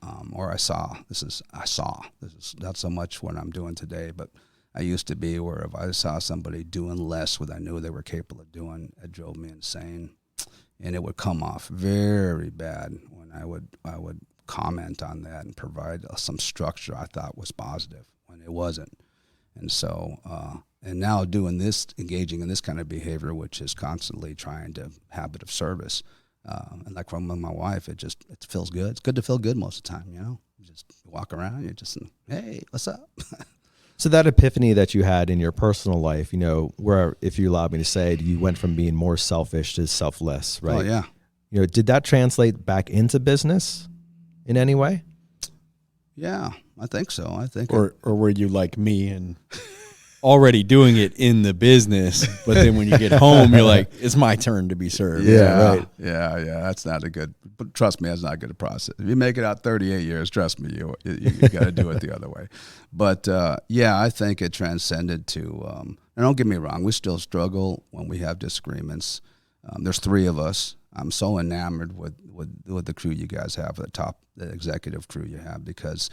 this is not so much what I'm doing today, but I used to be where if I saw somebody doing less what I knew they were capable of doing, it drove me insane. And it would come off very bad when I would comment on that and provide some structure I thought was positive when it wasn't. And so, and now doing this, engaging in this kind of behavior, which is constantly trying to habit of service, and like from my wife, it feels good. It's good to feel good most of the time, You just walk around, you're just, hey, what's up? So that epiphany that you had in your personal life, where, if you allow me to say it, you went from being more selfish to selfless, right? Oh, yeah. Did that translate back into business in any way? Yeah, I think so. Or were you like me and already doing it in the business, but then when you get home, you're like, it's my turn to be served. Yeah, right. Yeah. That's not a good. But trust me, that's not a good process. If you make it out 38 years, trust me, you got to do it the other way. But I think it transcended to. And don't get me wrong, we still struggle when we have disagreements. There's three of us. I'm so enamored with the crew you guys have, the executive crew you have, because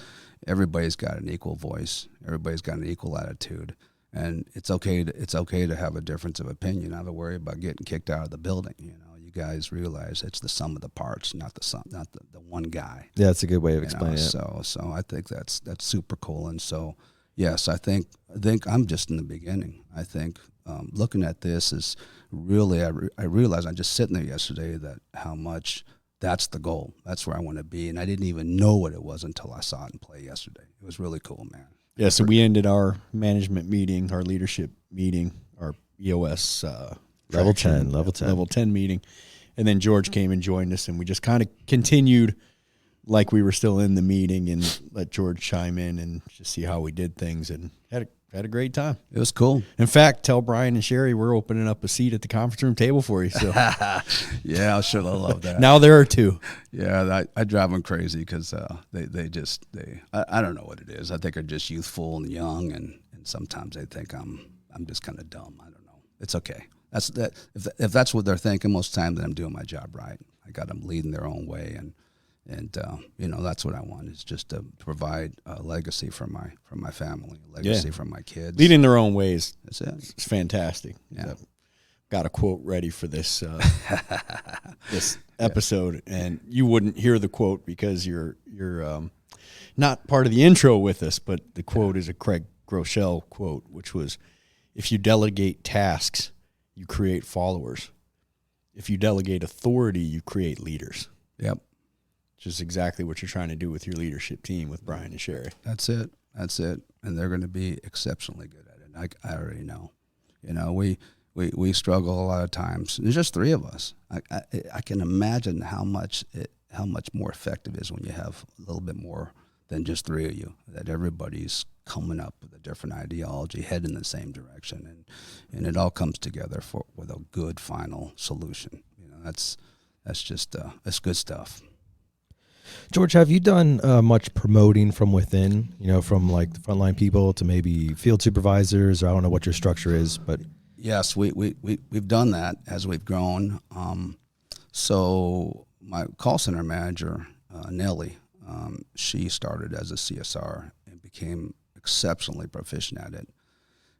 everybody's got an equal voice, everybody's got an equal attitude, and it's okay to have a difference of opinion. Not to worry about getting kicked out of the building. You guys realize it's the sum of the parts, not the one guy. Yeah, that's a good way of explaining it. So I think that's super cool. And so yes, I think I'm just in the beginning. I think looking at this is really, I realized I'm just sitting there yesterday that how much that's the goal. That's where I want to be. And I didn't even know what it was until I saw it in play yesterday. It was really cool, man. Yeah, so we ended our management meeting, our leadership meeting, our EOS level 10 meeting. And then George came and joined us, and we just kind of continued like we were still in the meeting and let George chime in and just see how we did things, and had a great time. It was cool. In fact, tell Brian and Sherry we're opening up a seat at the conference room table for you. So Yeah, I should have loved that. now there are two. Yeah, I drive them crazy because they I don't know what it is. I think they're just youthful and young, and sometimes they think I'm just kind of dumb. I don't know. It's okay. That's that. If that's what they're thinking, most of the time, then I'm doing my job right. I got them leading their own way, and that's what I want, is just to provide a legacy for my family, a legacy for my kids. Leading their own ways. That's it. It's fantastic. Yeah. Got a quote ready for this this episode, and you wouldn't hear the quote because you're not part of the intro with us, but the quote is a Craig Groeschel quote, which was, "If you delegate tasks, you create followers. If you delegate authority, you create leaders." Yep. Which is exactly what you're trying to do with your leadership team with Brian and Sherry. That's it. And they're going to be exceptionally good at it. I already know. We struggle a lot of times. There's just three of us. I can imagine how much more effective it is when you have a little bit more than just three of you, that everybody's coming up with a different ideology, heading in the same direction, and it all comes together with a good final solution. That's good stuff. George, have you done much promoting from within, from like the frontline people to maybe field supervisors, or I don't know what your structure is, but. Yes, we've done that as we've grown. So my call center manager, Nellie, she started as a CSR and became exceptionally proficient at it.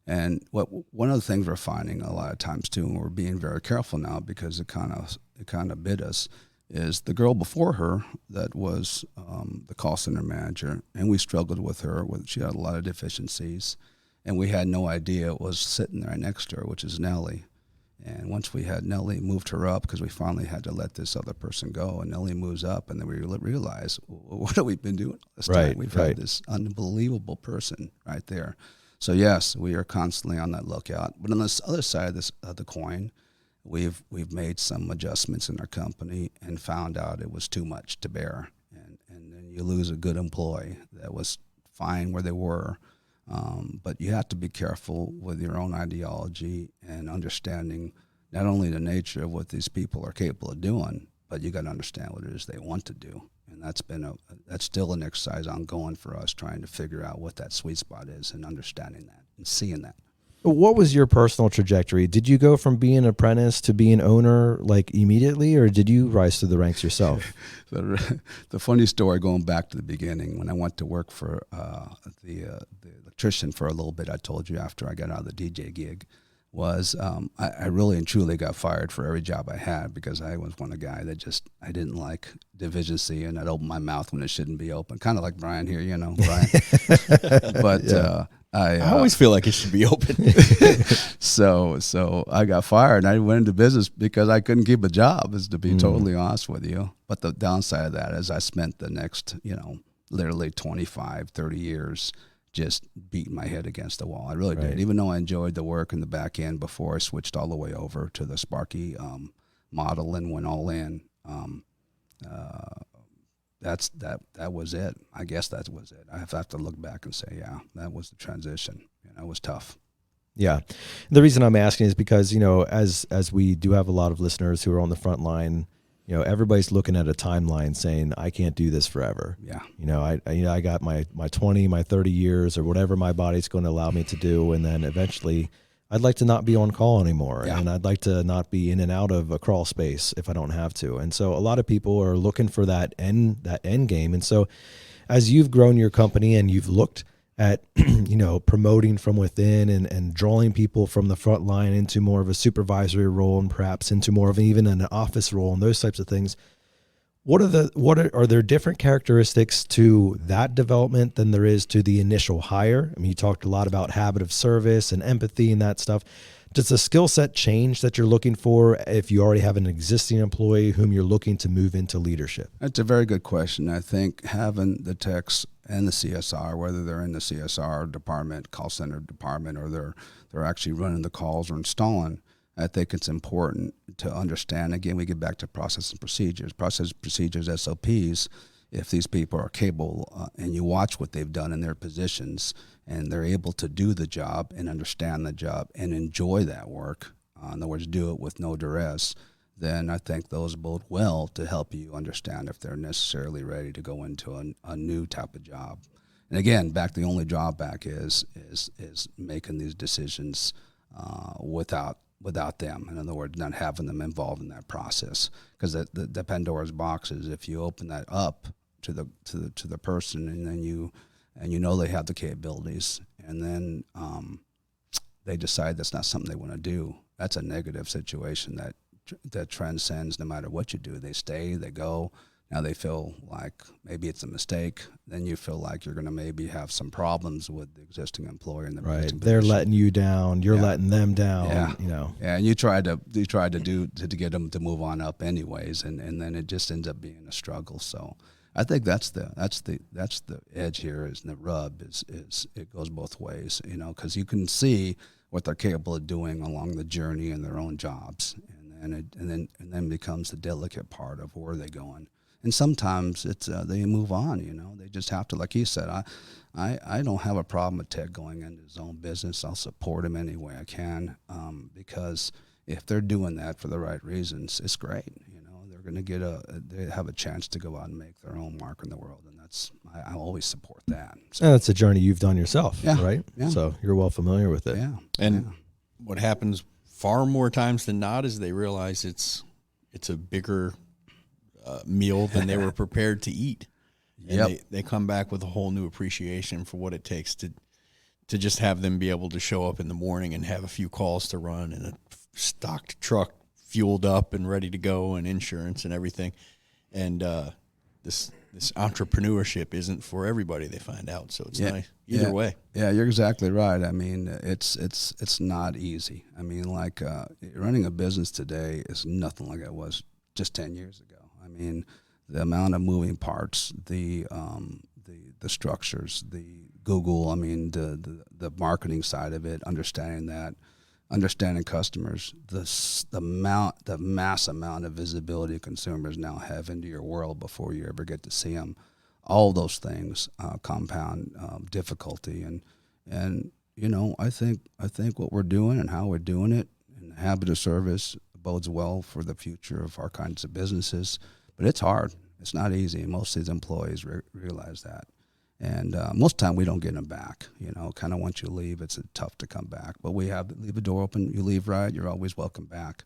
And one of the things we're finding a lot of times too, and we're being very careful now because it kind of bit us, is the girl before her that was the call center manager, and we struggled with her. She had a lot of deficiencies, and we had no idea it was sitting there next to her, which is Nellie. And once we had Nellie, moved her up because we finally had to let this other person go, and Nellie moves up, and then we realize, what have we been doing all this time? We've had this unbelievable person right there. So yes, we are constantly on that lookout. But on this other side of the coin, we've made some adjustments in our company and found out it was too much to bear, and then you lose a good employee that was fine where they were, but you have to be careful with your own ideology and understanding not only the nature of what these people are capable of doing, but you got to understand what it is they want to do, and that's still an exercise ongoing for us, trying to figure out what that sweet spot is and understanding that and seeing that. What was your personal trajectory? Did you go from being an apprentice to being owner like immediately, or did you rise through the ranks yourself? The funny story, going back to the beginning, when I went to work for the electrician for a little bit, I told you after I got out of the DJ gig, was I really and truly got fired for every job I had because I was one of the guys that I didn't like deficiency, and I'd open my mouth when it shouldn't be open, kind of like Brian here, Brian. But yeah. I always feel like it should be open. So I got fired, and I went into business because I couldn't keep a job, is to be totally honest with you. But the downside of that is I spent the next, literally 25, 30 years just beating my head against the wall. I really did, even though I enjoyed the work in the back end before I switched all the way over to the Sparky model and went all in. That was it. I guess that was it. I have to look back and say, yeah, that was the transition. It was tough. Yeah. The reason I'm asking is because, as we do have a lot of listeners who are on the front line, everybody's looking at a timeline saying, I can't do this forever. Yeah. I got my 20, my 30 years or whatever my body's going to allow me to do. And then eventually I'd like to not be on call anymore. Yeah. And I'd like to not be in and out of a crawl space if I don't have to. And so a lot of people are looking for that end game. And so as you've grown your company and you've looked at, promoting from within and drawing people from the front line into more of a supervisory role and perhaps into more of even an office role and those types of things, are there different characteristics to that development than there is to the initial hire? I mean, you talked a lot about habit of service and empathy and that stuff. Does the skill set change that you're looking for if you already have an existing employee whom you're looking to move into leadership? That's a very good question. I think having the techs and the CSR, whether they're in the CSR department, call center department, or they're actually running the calls or installing, I think it's important to understand. Again, we get back to process and procedures, SOPs. if these people are capable and you watch what they've done in their positions and they're able to do the job and understand the job and enjoy that work, in other words, do it with no duress, then I think those bode well to help you understand if they're necessarily ready to go into a new type of job. And again, the only drawback is making these decisions without them. In other words, not having them involved in that process, because the Pandora's box is if you open that up to the person, and then you they have the capabilities, and then they decide that's not something they want to do. That's a negative situation that transcends no matter what you do. They stay, they go. Now they feel like maybe it's a mistake. Then you feel like you're going to maybe have some problems with the existing employer and the right. They're letting you down. You're letting them down. Yeah. Yeah, and you tried to get them to move on up anyways, and then it just ends up being a struggle. So I think that's the edge here, is the rub is it goes both ways. Because you can see what they're capable of doing along the journey in their own jobs, and then becomes the delicate part of where they're going. And sometimes it's they move on. They just have to, like he said. I don't have a problem with Ted going into his own business. I'll support him any way I can, because if they're doing that for the right reasons, it's great. They're going to they have a chance to go out and make their own mark in the world, and I always support that. So. And that's a journey you've done yourself, right? Yeah. So you're well familiar with it. Yeah. And what happens far more times than not is they realize it's a bigger meal than they were prepared to eat. And they come back with a whole new appreciation for what it takes to just have them be able to show up in the morning and have a few calls to run and a stocked truck fueled up and ready to go, and insurance and everything. And this entrepreneurship isn't for everybody, they find out. So it's nice either way. Yeah, you're exactly right. I mean, it's not easy. I mean, like running a business today is nothing like it was just 10 years ago. I mean, the amount of moving parts, the structures, the Google. I mean, the marketing side of it, understanding customers, the mass amount of visibility consumers now have into your world before you ever get to see them. All those things compound difficulty, and I think what we're doing and how we're doing it, and the habit of service bodes well for the future of our kinds of businesses. But it's hard. It's not easy. Most of these employees realize that. And most of the time we don't get them back. Kind of once you leave, it's tough to come back. But we leave the door open. You leave right, you're always welcome back.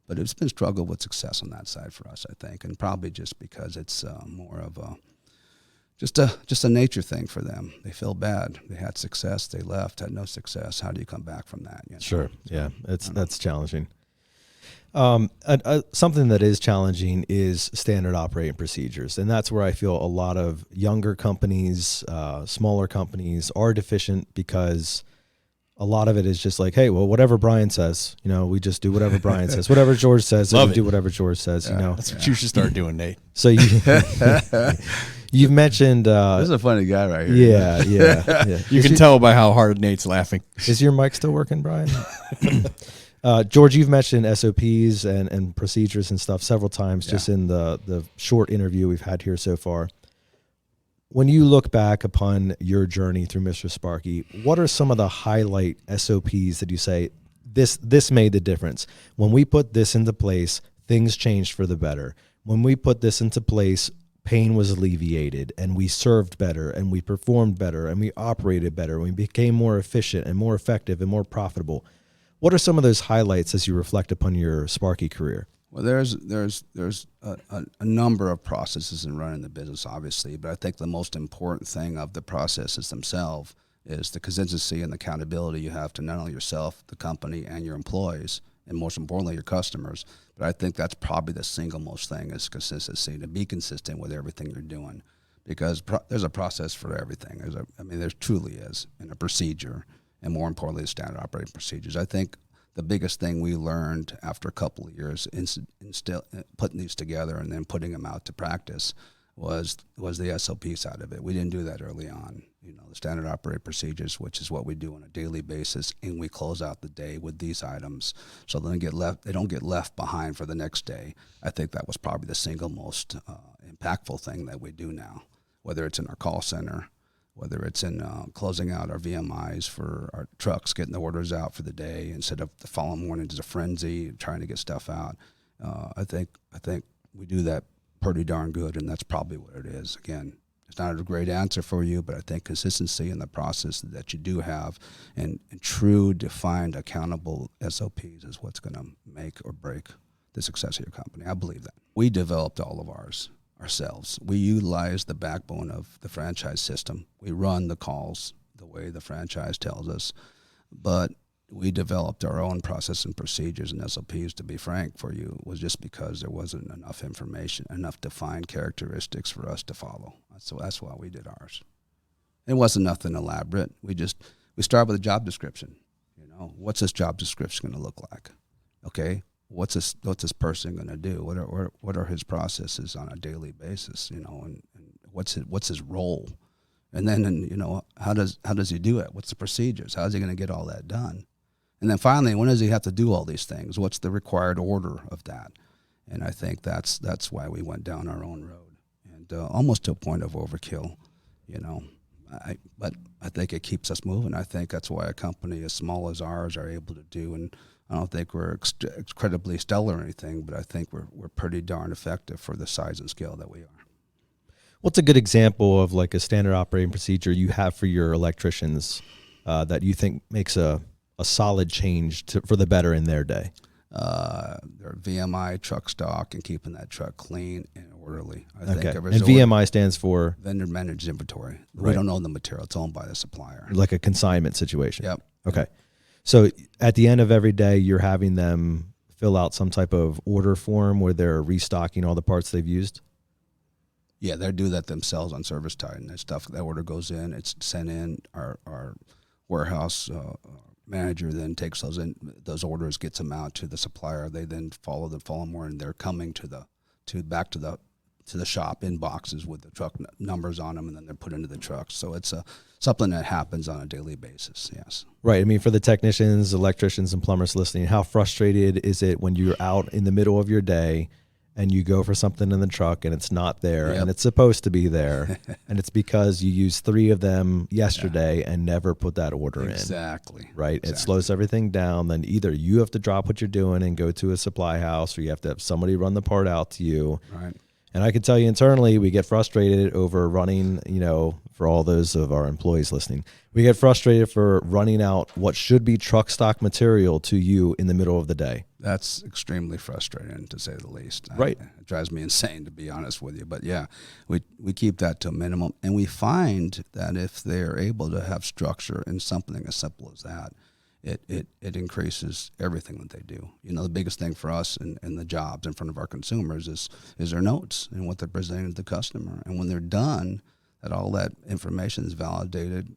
But it's been struggle with success on that side for us, I think, and probably just because it's more of just a nature thing for them. They feel bad. They had success, they left, had no success. How do you come back from that? Sure. Yeah, that's challenging. Something that is challenging is standard operating procedures. And that's where I feel a lot of younger companies, smaller companies are deficient, because a lot of it is just like, hey, well, whatever Brian says, we just do whatever Brian says, whatever George says, we do whatever George says, That's what you should start doing, Nate. So you've mentioned, this is a funny guy right here. Yeah. You can tell by how hard Nate's laughing. Is your mic still working, Brian? George, you've mentioned SOPs and procedures and stuff several times just in the short interview we've had here so far. When you look back upon your journey through Mr. Sparky, what are some of the highlight SOPs that you say, this made the difference? When we put this into place, things changed for the better. When we put this into place, pain was alleviated, and we served better, and we performed better, and we operated better, and we became more efficient and more effective and more profitable. What are some of those highlights as you reflect upon your Sparky career? Well, there's a number of processes in running the business, obviously, but I think the most important thing of the processes themselves is the consistency and the accountability you have to not only yourself, the company, and your employees, and most importantly, your customers. But I think that's probably the single most thing is consistency, to be consistent with everything you're doing, because there's a process for everything. There truly is, and a procedure, and more importantly, the standard operating procedures. I think the biggest thing we learned after a couple of years putting these together and then putting them out to practice was the SOP side of it. We didn't do that early on. The standard operating procedures, which is what we do on a daily basis, and we close out the day with these items, so they don't get left behind for the next day. I think that was probably the single most impactful thing that we do now, whether it's in our call center, whether it's in closing out our VMIs for our trucks, getting the orders out for the day instead of the following morning as a frenzy trying to get stuff out. I think we do that pretty darn good, and that's probably what it is. Again, it's not a great answer for you, but I think consistency in the process that you do have and true, defined, accountable SOPs is what's going to make or break the success of your company. I believe that. We developed all of ours ourselves. We utilize the backbone of the franchise system. We run the calls the way the franchise tells us, but we developed our own process and procedures and SOPs, to be frank for you, was just because there wasn't enough information, enough defined characteristics for us to follow. So that's why we did ours. It wasn't nothing elaborate. We start with a job description. You know, what's this job description going to look like? Okay, what's this person going to do? What are his processes on a daily basis? You know, and what's his role? And then, you know, how does he do it? What's the procedures? How's he going to get all that done? And then finally, when does he have to do all these things? What's the required order of that? And I think that's why we went down our own road, and almost to a point of overkill, you know. But I think it keeps us moving. I think that's why a company as small as ours are able to do. And I don't think we're incredibly stellar or anything, but I think we're pretty darn effective for the size and scale that we are. What's a good example of like a standard operating procedure you have for your electricians that you think makes a solid change for the better in their day? Their VMI truck stock and keeping that truck clean and orderly. I think and VMI stands for? Vendor Managed Inventory. Right. We don't own the material. It's owned by the supplier. Like a consignment situation. Yep. Okay. So at the end of every day, you're having them fill out some type of order form where they're restocking all the parts they've used? Yeah, they do that themselves on Service Titan. That stuff, that order goes in, it's sent in. Our warehouse manager then takes those orders, gets them out to the supplier. They then follow the following morning. They're coming back to the shop in boxes with the truck numbers on them, and then they're put into the trucks. So it's something that happens on a daily basis. Yes. Right. I mean, for the technicians, electricians, and plumbers listening, how frustrated is it when you're out in the middle of your day and you go for something in the truck and it's not there, and it's supposed to be there, and it's because you used 3 of them yesterday and never put that order in. Exactly. Right? Exactly. It slows everything down. Then either you have to drop what you're doing and go to a supply house, or you have to have somebody run the part out to you. Right. And I can tell you internally, we get frustrated over running, you know, for all those of our employees listening, we get frustrated for running out what should be truck stock material to you in the middle of the day. That's extremely frustrating, to say the least. Right. It drives me insane, to be honest with you. But yeah, we keep that to a minimum. And we find that if they're able to have structure in something as simple as that, it increases everything that they do. You know, the biggest thing for us in the jobs in front of our consumers is their notes and what they're presenting to the customer. And when they're done, that all that information is validated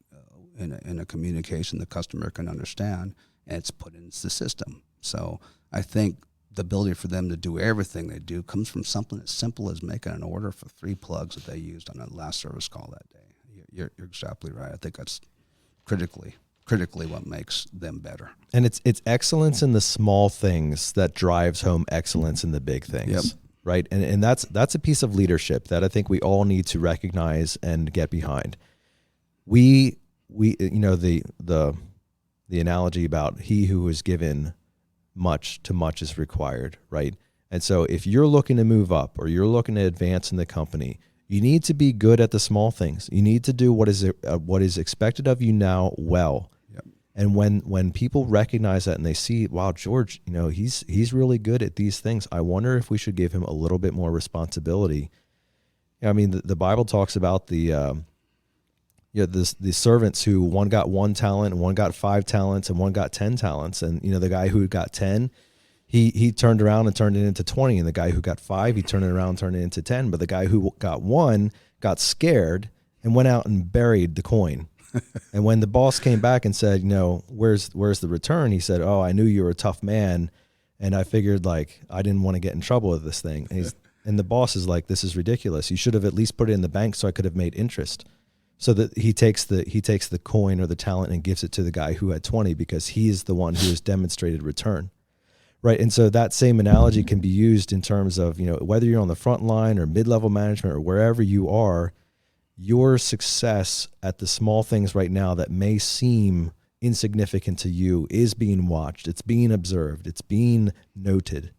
in a communication the customer can understand, and it's put into the system. So I think the ability for them to do everything they do comes from something as simple as making an order for 3 plugs that they used on that last service call that day. You're exactly right. I think that's critically what makes them better. And it's excellence in the small things that drives home excellence in the big things. Yep. Right. And that's a piece of leadership that I think we all need to recognize and get behind. We you know, the analogy about he who is given much to much is required, right? And so if you're looking to move up or you're looking to advance in the company, you need to be good at the small things. You need to do what is expected of you now well. Yep. And when people recognize that and they see, wow, George, you know, he's really good at these things, I wonder if we should give him a little bit more responsibility. I mean, the Bible talks about the servants who one got 1 talent and one got 5 talents and one got 10 talents. And, you know, the guy who got 10, he turned around and turned it into 20. And the guy who got 5, he turned it around and turned it into 10. But the guy who got 1 got scared and went out and buried the coin. And when the boss came back and said, you know, where's the return? He said, oh, I knew you were a tough man. And I figured, like, I didn't want to get in trouble with this thing. And the boss is like, this is ridiculous. You should have at least put it in the bank so I could have made interest. So that he takes the coin or the talent and gives it to the guy who had 20 because he is the one who has demonstrated return. Right. And so that same analogy can be used in terms of, whether you're on the front line or mid-level management or wherever you are, your success at the small things right now that may seem insignificant to you is being watched. It's being observed. It's being noted.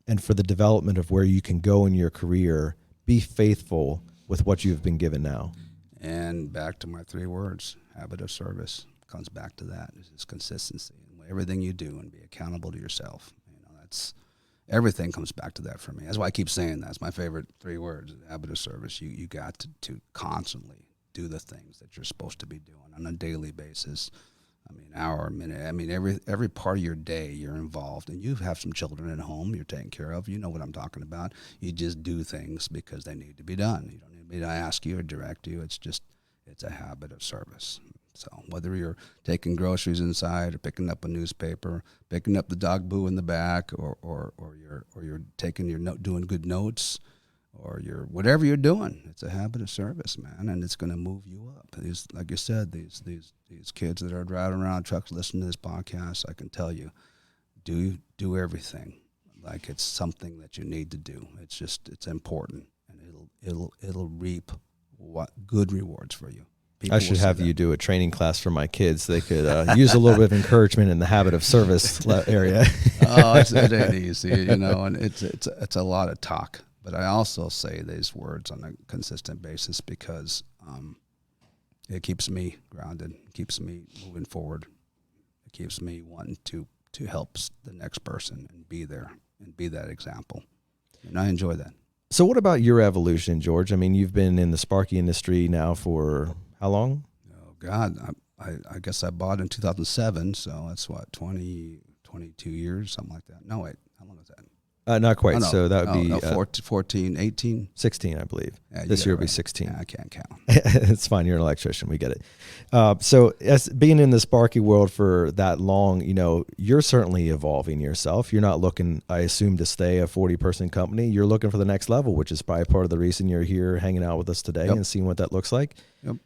And for the development of where you can go in your career, be faithful with what you've been given now. And back to my 3 words, habit of service comes back to that. It's consistency. Everything you do, and be accountable to yourself. That's everything comes back to that for me. That's why I keep saying that. It's my favorite 3 words, habit of service. You got to constantly do the things that you're supposed to be doing on a daily basis. Hour, minute. Every part of your day you're involved, and you have some children at home you're taking care of. You know what I'm talking about. You just do things because they need to be done. You don't need me to ask you or direct you. It's a habit of service. So whether you're taking groceries inside or picking up a newspaper, picking up the dog boo in the back, or you're taking doing good notes, or you're whatever you're doing, it's a habit of service, man, and it's going to move you up. These, like you said, these kids that are driving around trucks listening to this podcast, I can tell you, do everything like it's something that you need to do. It's important, and it'll reap good rewards for you. People I should have you do a training class for my kids. They could use a little bit of encouragement in the habit of service area. It ain't easy, and it's a lot of talk. But I also say these words on a consistent basis because it keeps me grounded, keeps me moving forward. It keeps me wanting to help the next person and be there and be that example. And I enjoy that. So what about your evolution, George? You've been in the Sparky industry now for how long? Oh, God. I guess I bought in 2007, so that's what, 22 years, something like that. No, wait. How long was that? Not quite. Oh, no. So that would be 14, 18. 16, I believe. Yeah, this year will right. be 16. Yeah, I can't count. It's fine. You're an electrician. We get it. So as being in the Sparky world for that long, you're certainly evolving yourself. You're not looking, I assume, to stay a 40-person company. You're looking for the next level, which is probably part of the reason you're here hanging out with us today and seeing what that looks like. Yep.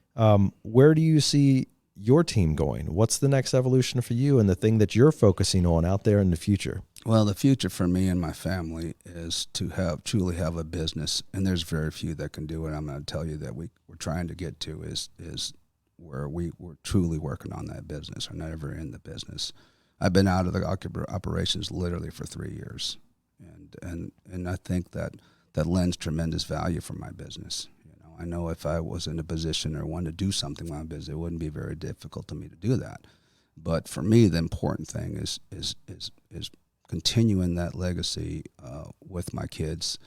Where do you see your team going? What's the next evolution for you and the thing that you're focusing on out there in the future? Well, the future for me and my family is to truly have a business, and there's very few that can do it. I'm going to tell you that we're trying to get to is where we're truly working on that business. We're never in the business. I've been out of the operations literally for 3 years, and I think that lends tremendous value for my business. I know if I was in a position or wanted to do something with my business, it wouldn't be very difficult to me to do that. But for me, the important thing is continuing that legacy with my kids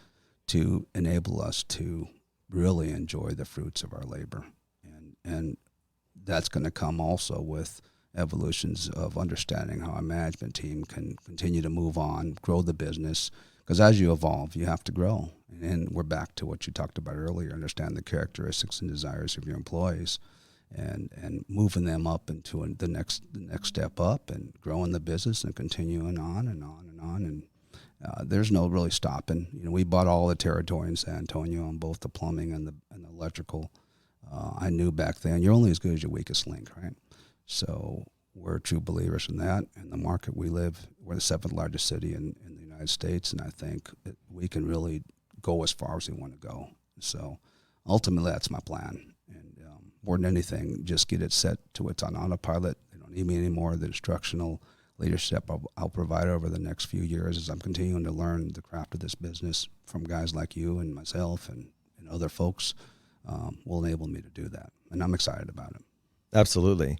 to enable us to really enjoy the fruits of our labor. And that's going to come also with evolutions of understanding how a management team can continue to move on, grow the business, because as you evolve, you have to grow. And we're back to what you talked about earlier, understand the characteristics and desires of your employees and moving them up into the next step up and growing the business and continuing on and on and on. And there's no really stopping. We bought all the territory in San Antonio on both the plumbing and the electrical. I knew back then you're only as good as your weakest link, right? So we're true believers in that. In the market we live, we're the 7th largest city in the United States, and I think that we can really go as far as we want to go. So ultimately, that's my plan. And more than anything, just get it set to it's on autopilot. They don't need me anymore. The instructional leadership I'll provide over the next few years as I'm continuing to learn the craft of this business from guys like you and myself and other folks will enable me to do that. And I'm excited about it. Absolutely.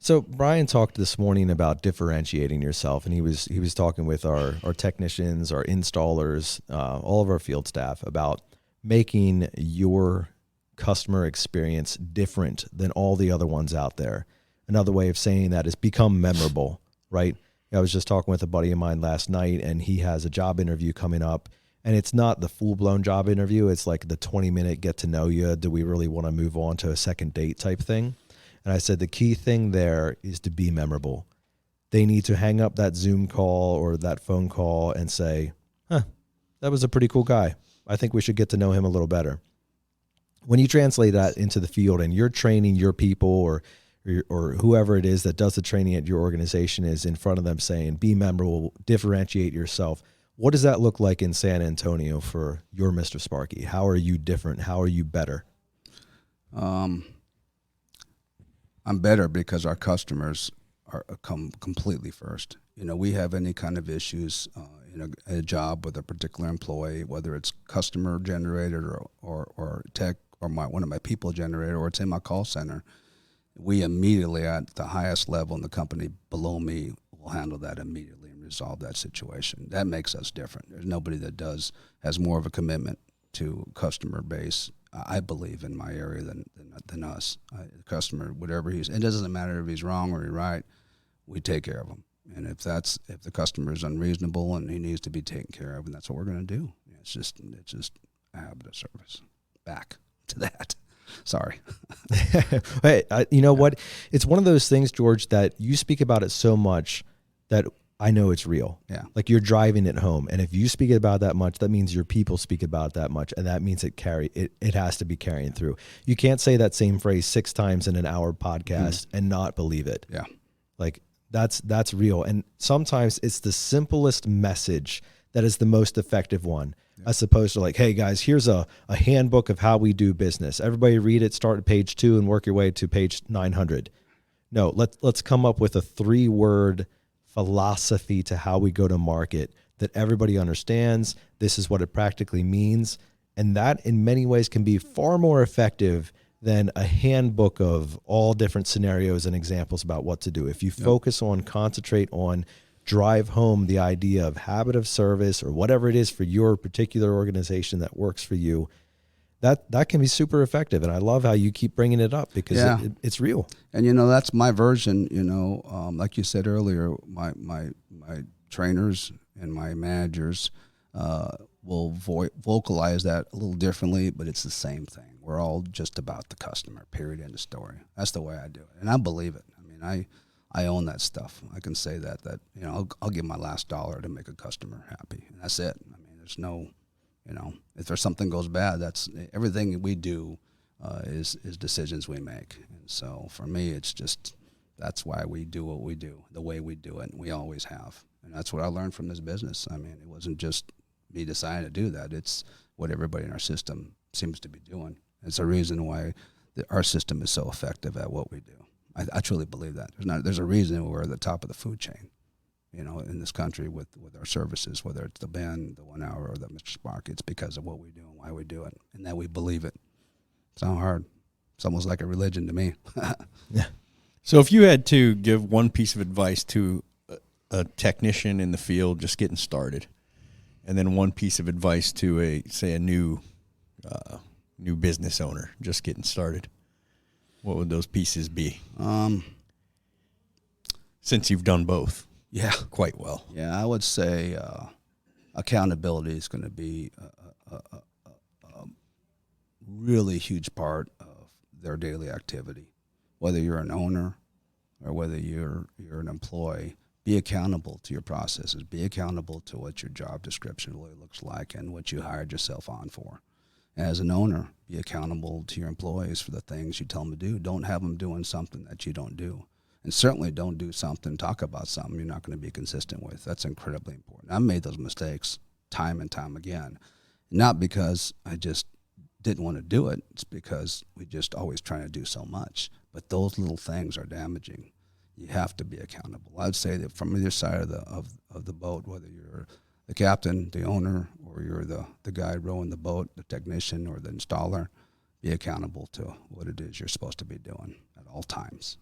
So Brian talked this morning about differentiating yourself, and he was talking with our technicians, our installers, all of our field staff about making your customer experience different than all the other ones out there. Another way of saying that is become memorable, right? I was just talking with a buddy of mine last night, and he has a job interview coming up, and it's not the full-blown job interview. It's like the 20-minute get to know you. Do we really want to move on to a second date type thing? And I said, the key thing there is to be memorable. They need to hang up that Zoom call or that phone call and say, that was a pretty cool guy. I think we should get to know him a little better. When you translate that into the field and you're training your people or or whoever it is that does the training at your organization is in front of them saying, be memorable, differentiate yourself. What does that look like in San Antonio for your Mr. Sparky? How are you different? How are you better? I'm better because our customers come completely first. We have any kind of issues in a job with a particular employee, whether it's customer generated or tech or one of my people generated, or it's in my call center. We immediately at the highest level in the company below me will handle that immediately and resolve that situation. That makes us different. There's nobody that has more of a commitment to customer base, I believe, in my area than us. The customer, whatever it doesn't matter if he's wrong or he's right, we take care of him. And if the customer is unreasonable and he needs to be taken care of, and that's what we're going to do. It's just a habit of service. Back to that. Sorry. Hey, you know what? It's one of those things, George, that you speak about it so much that I know it's real. Yeah. Like you're driving it home. And if you speak about it that much, that means your people speak about it that much. And that means it has to be carrying through. You can't say that same phrase 6 times in an hour podcast and not believe it. Yeah. Like that's real. And sometimes it's the simplest message that is the most effective one. As opposed to like, hey guys, here's a handbook of how we do business. Everybody read it, start at page 2 and work your way to page 900. No, let's come up with a 3-word philosophy to how we go to market that everybody understands. This is what it practically means. And that in many ways can be far more effective than a handbook of all different scenarios and examples about what to do. If you concentrate on, drive home the idea of habit of service or whatever it is for your particular organization that works for you, that can be super effective. And I love how you keep bringing it up because it's real. And, that's my version, like you said earlier, my trainers and my managers will vocalize that a little differently, but it's the same thing. We're all just about the customer, period, end of story. That's the way I do it. And I believe it. I mean, I own that stuff. I can say that I'll give my last dollar to make a customer happy. And that's it. I mean, there's no, if there's something goes bad, that's everything we do is decisions we make. And so for me, it's just, that's why we do what we do, the way we do it. And we always have. And that's what I learned from this business. I mean, it wasn't just me deciding to do that. It's what everybody in our system seems to be doing. It's a reason why our system is so effective at what we do. I truly believe that. There's a reason we're at the top of the food chain, in this country with our services, whether it's the Ben, the 1 Hour, or the Mr. Sparky. It's because of what we do and why we do it, and that we believe it. It's not hard. It's almost like a religion to me. Yeah. So if you had to give one piece of advice to a technician in the field just getting started, and then one piece of advice to a new business owner just getting started, what would those pieces be? Since you've done both, quite well. Yeah, I would say accountability is going to be a really huge part of their daily activity. Whether you're an owner or whether you're an employee, be accountable to your processes. Be accountable to what your job description really looks like and what you hired yourself on for. As an owner, be accountable to your employees for the things you tell them to do. Don't have them doing something that you don't do. And certainly don't do something, talk about something you're not going to be consistent with. That's incredibly important. I've made those mistakes time and time again. Not because I just didn't want to do it. It's because we just always trying to do so much. But those little things are damaging. You have to be accountable. I'd say that from either side of the boat, whether you're the captain, the owner, or you're the guy rowing the boat, the technician or the installer, be accountable to what it is you're supposed to be doing at all times.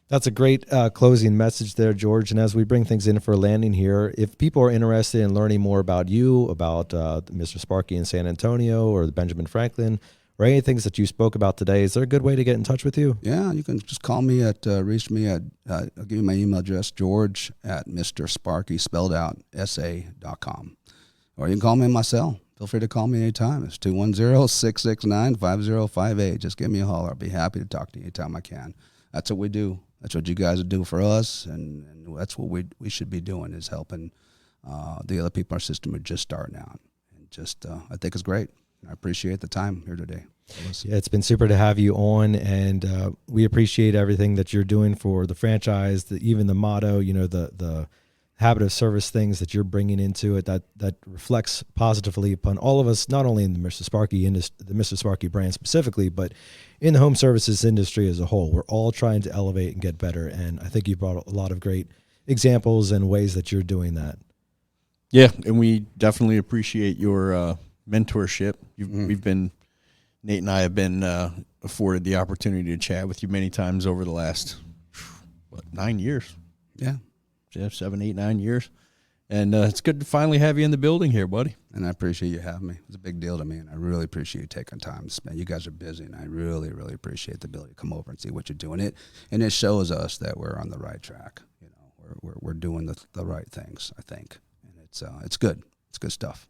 That's a great closing message there, George. And as we bring things in for a landing here, if people are interested in learning more about you, about Mr. Sparky in San Antonio or the Benjamin Franklin, or any things that you spoke about today, is there a good way to get in touch with you? Yeah, you can just call me reach me at, I'll give you my email address, George@MrSparky, spelled out, SA.com. Or you can call me on my cell. Feel free to call me anytime. It's 210-669-5058. Just give me a holler. I'll be happy to talk to you anytime I can. That's what we do. That's what you guys do for us, and that's what we should be doing, is helping the other people in our system who are just starting out. And just, I think it's great. I appreciate the time here today. Yeah, it's been super to have you on, and we appreciate everything that you're doing for the franchise, even the motto, the habit of service things that you're bringing into it that reflects positively upon all of us, not only in the Mr. Sparky industry, the Mr. Sparky brand specifically, but in the home services industry as a whole. We're all trying to elevate and get better, and I think you brought a lot of great examples and ways that you're doing that. Yeah, and we definitely appreciate your mentorship. Nate and I have been afforded the opportunity to chat with you many times over the last 9 years. Yeah. 7, 8, 9 years. And it's good to finally have you in the building here, buddy. And I appreciate you having me. It's a big deal to me, and I really appreciate you taking time to spend. You guys are busy, and I really, really appreciate the ability to come over and see what you're doing. And it shows us that we're on the right track. We're doing the right things, I think. And it's good. It's good stuff.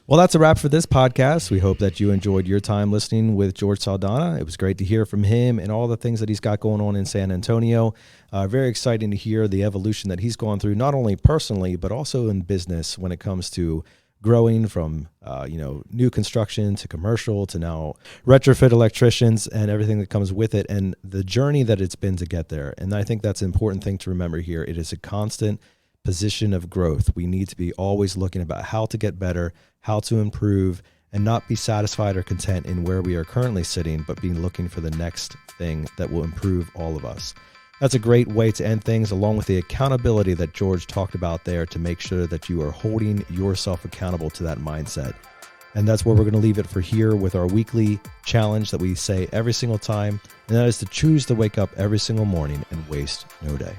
Well, that's a wrap for this podcast. We hope that you enjoyed your time listening with George Saldana. It was great to hear from him and all the things that he's got going on in San Antonio. Very exciting to hear the evolution that he's gone through, not only personally, but also in business when it comes to growing from, new construction to commercial to now retrofit electricians and everything that comes with it, and the journey that it's been to get there. And I think that's an important thing to remember here. It is a constant position of growth. We need to be always looking about how to get better, how to improve, and not be satisfied or content in where we are currently sitting, but be looking for the next thing that will improve all of us. That's a great way to end things, along with the accountability that George talked about there, to make sure that you are holding yourself accountable to that mindset. And that's where we're going to leave it for here with our weekly challenge that we say every single time, and that is to choose to wake up every single morning and waste no day.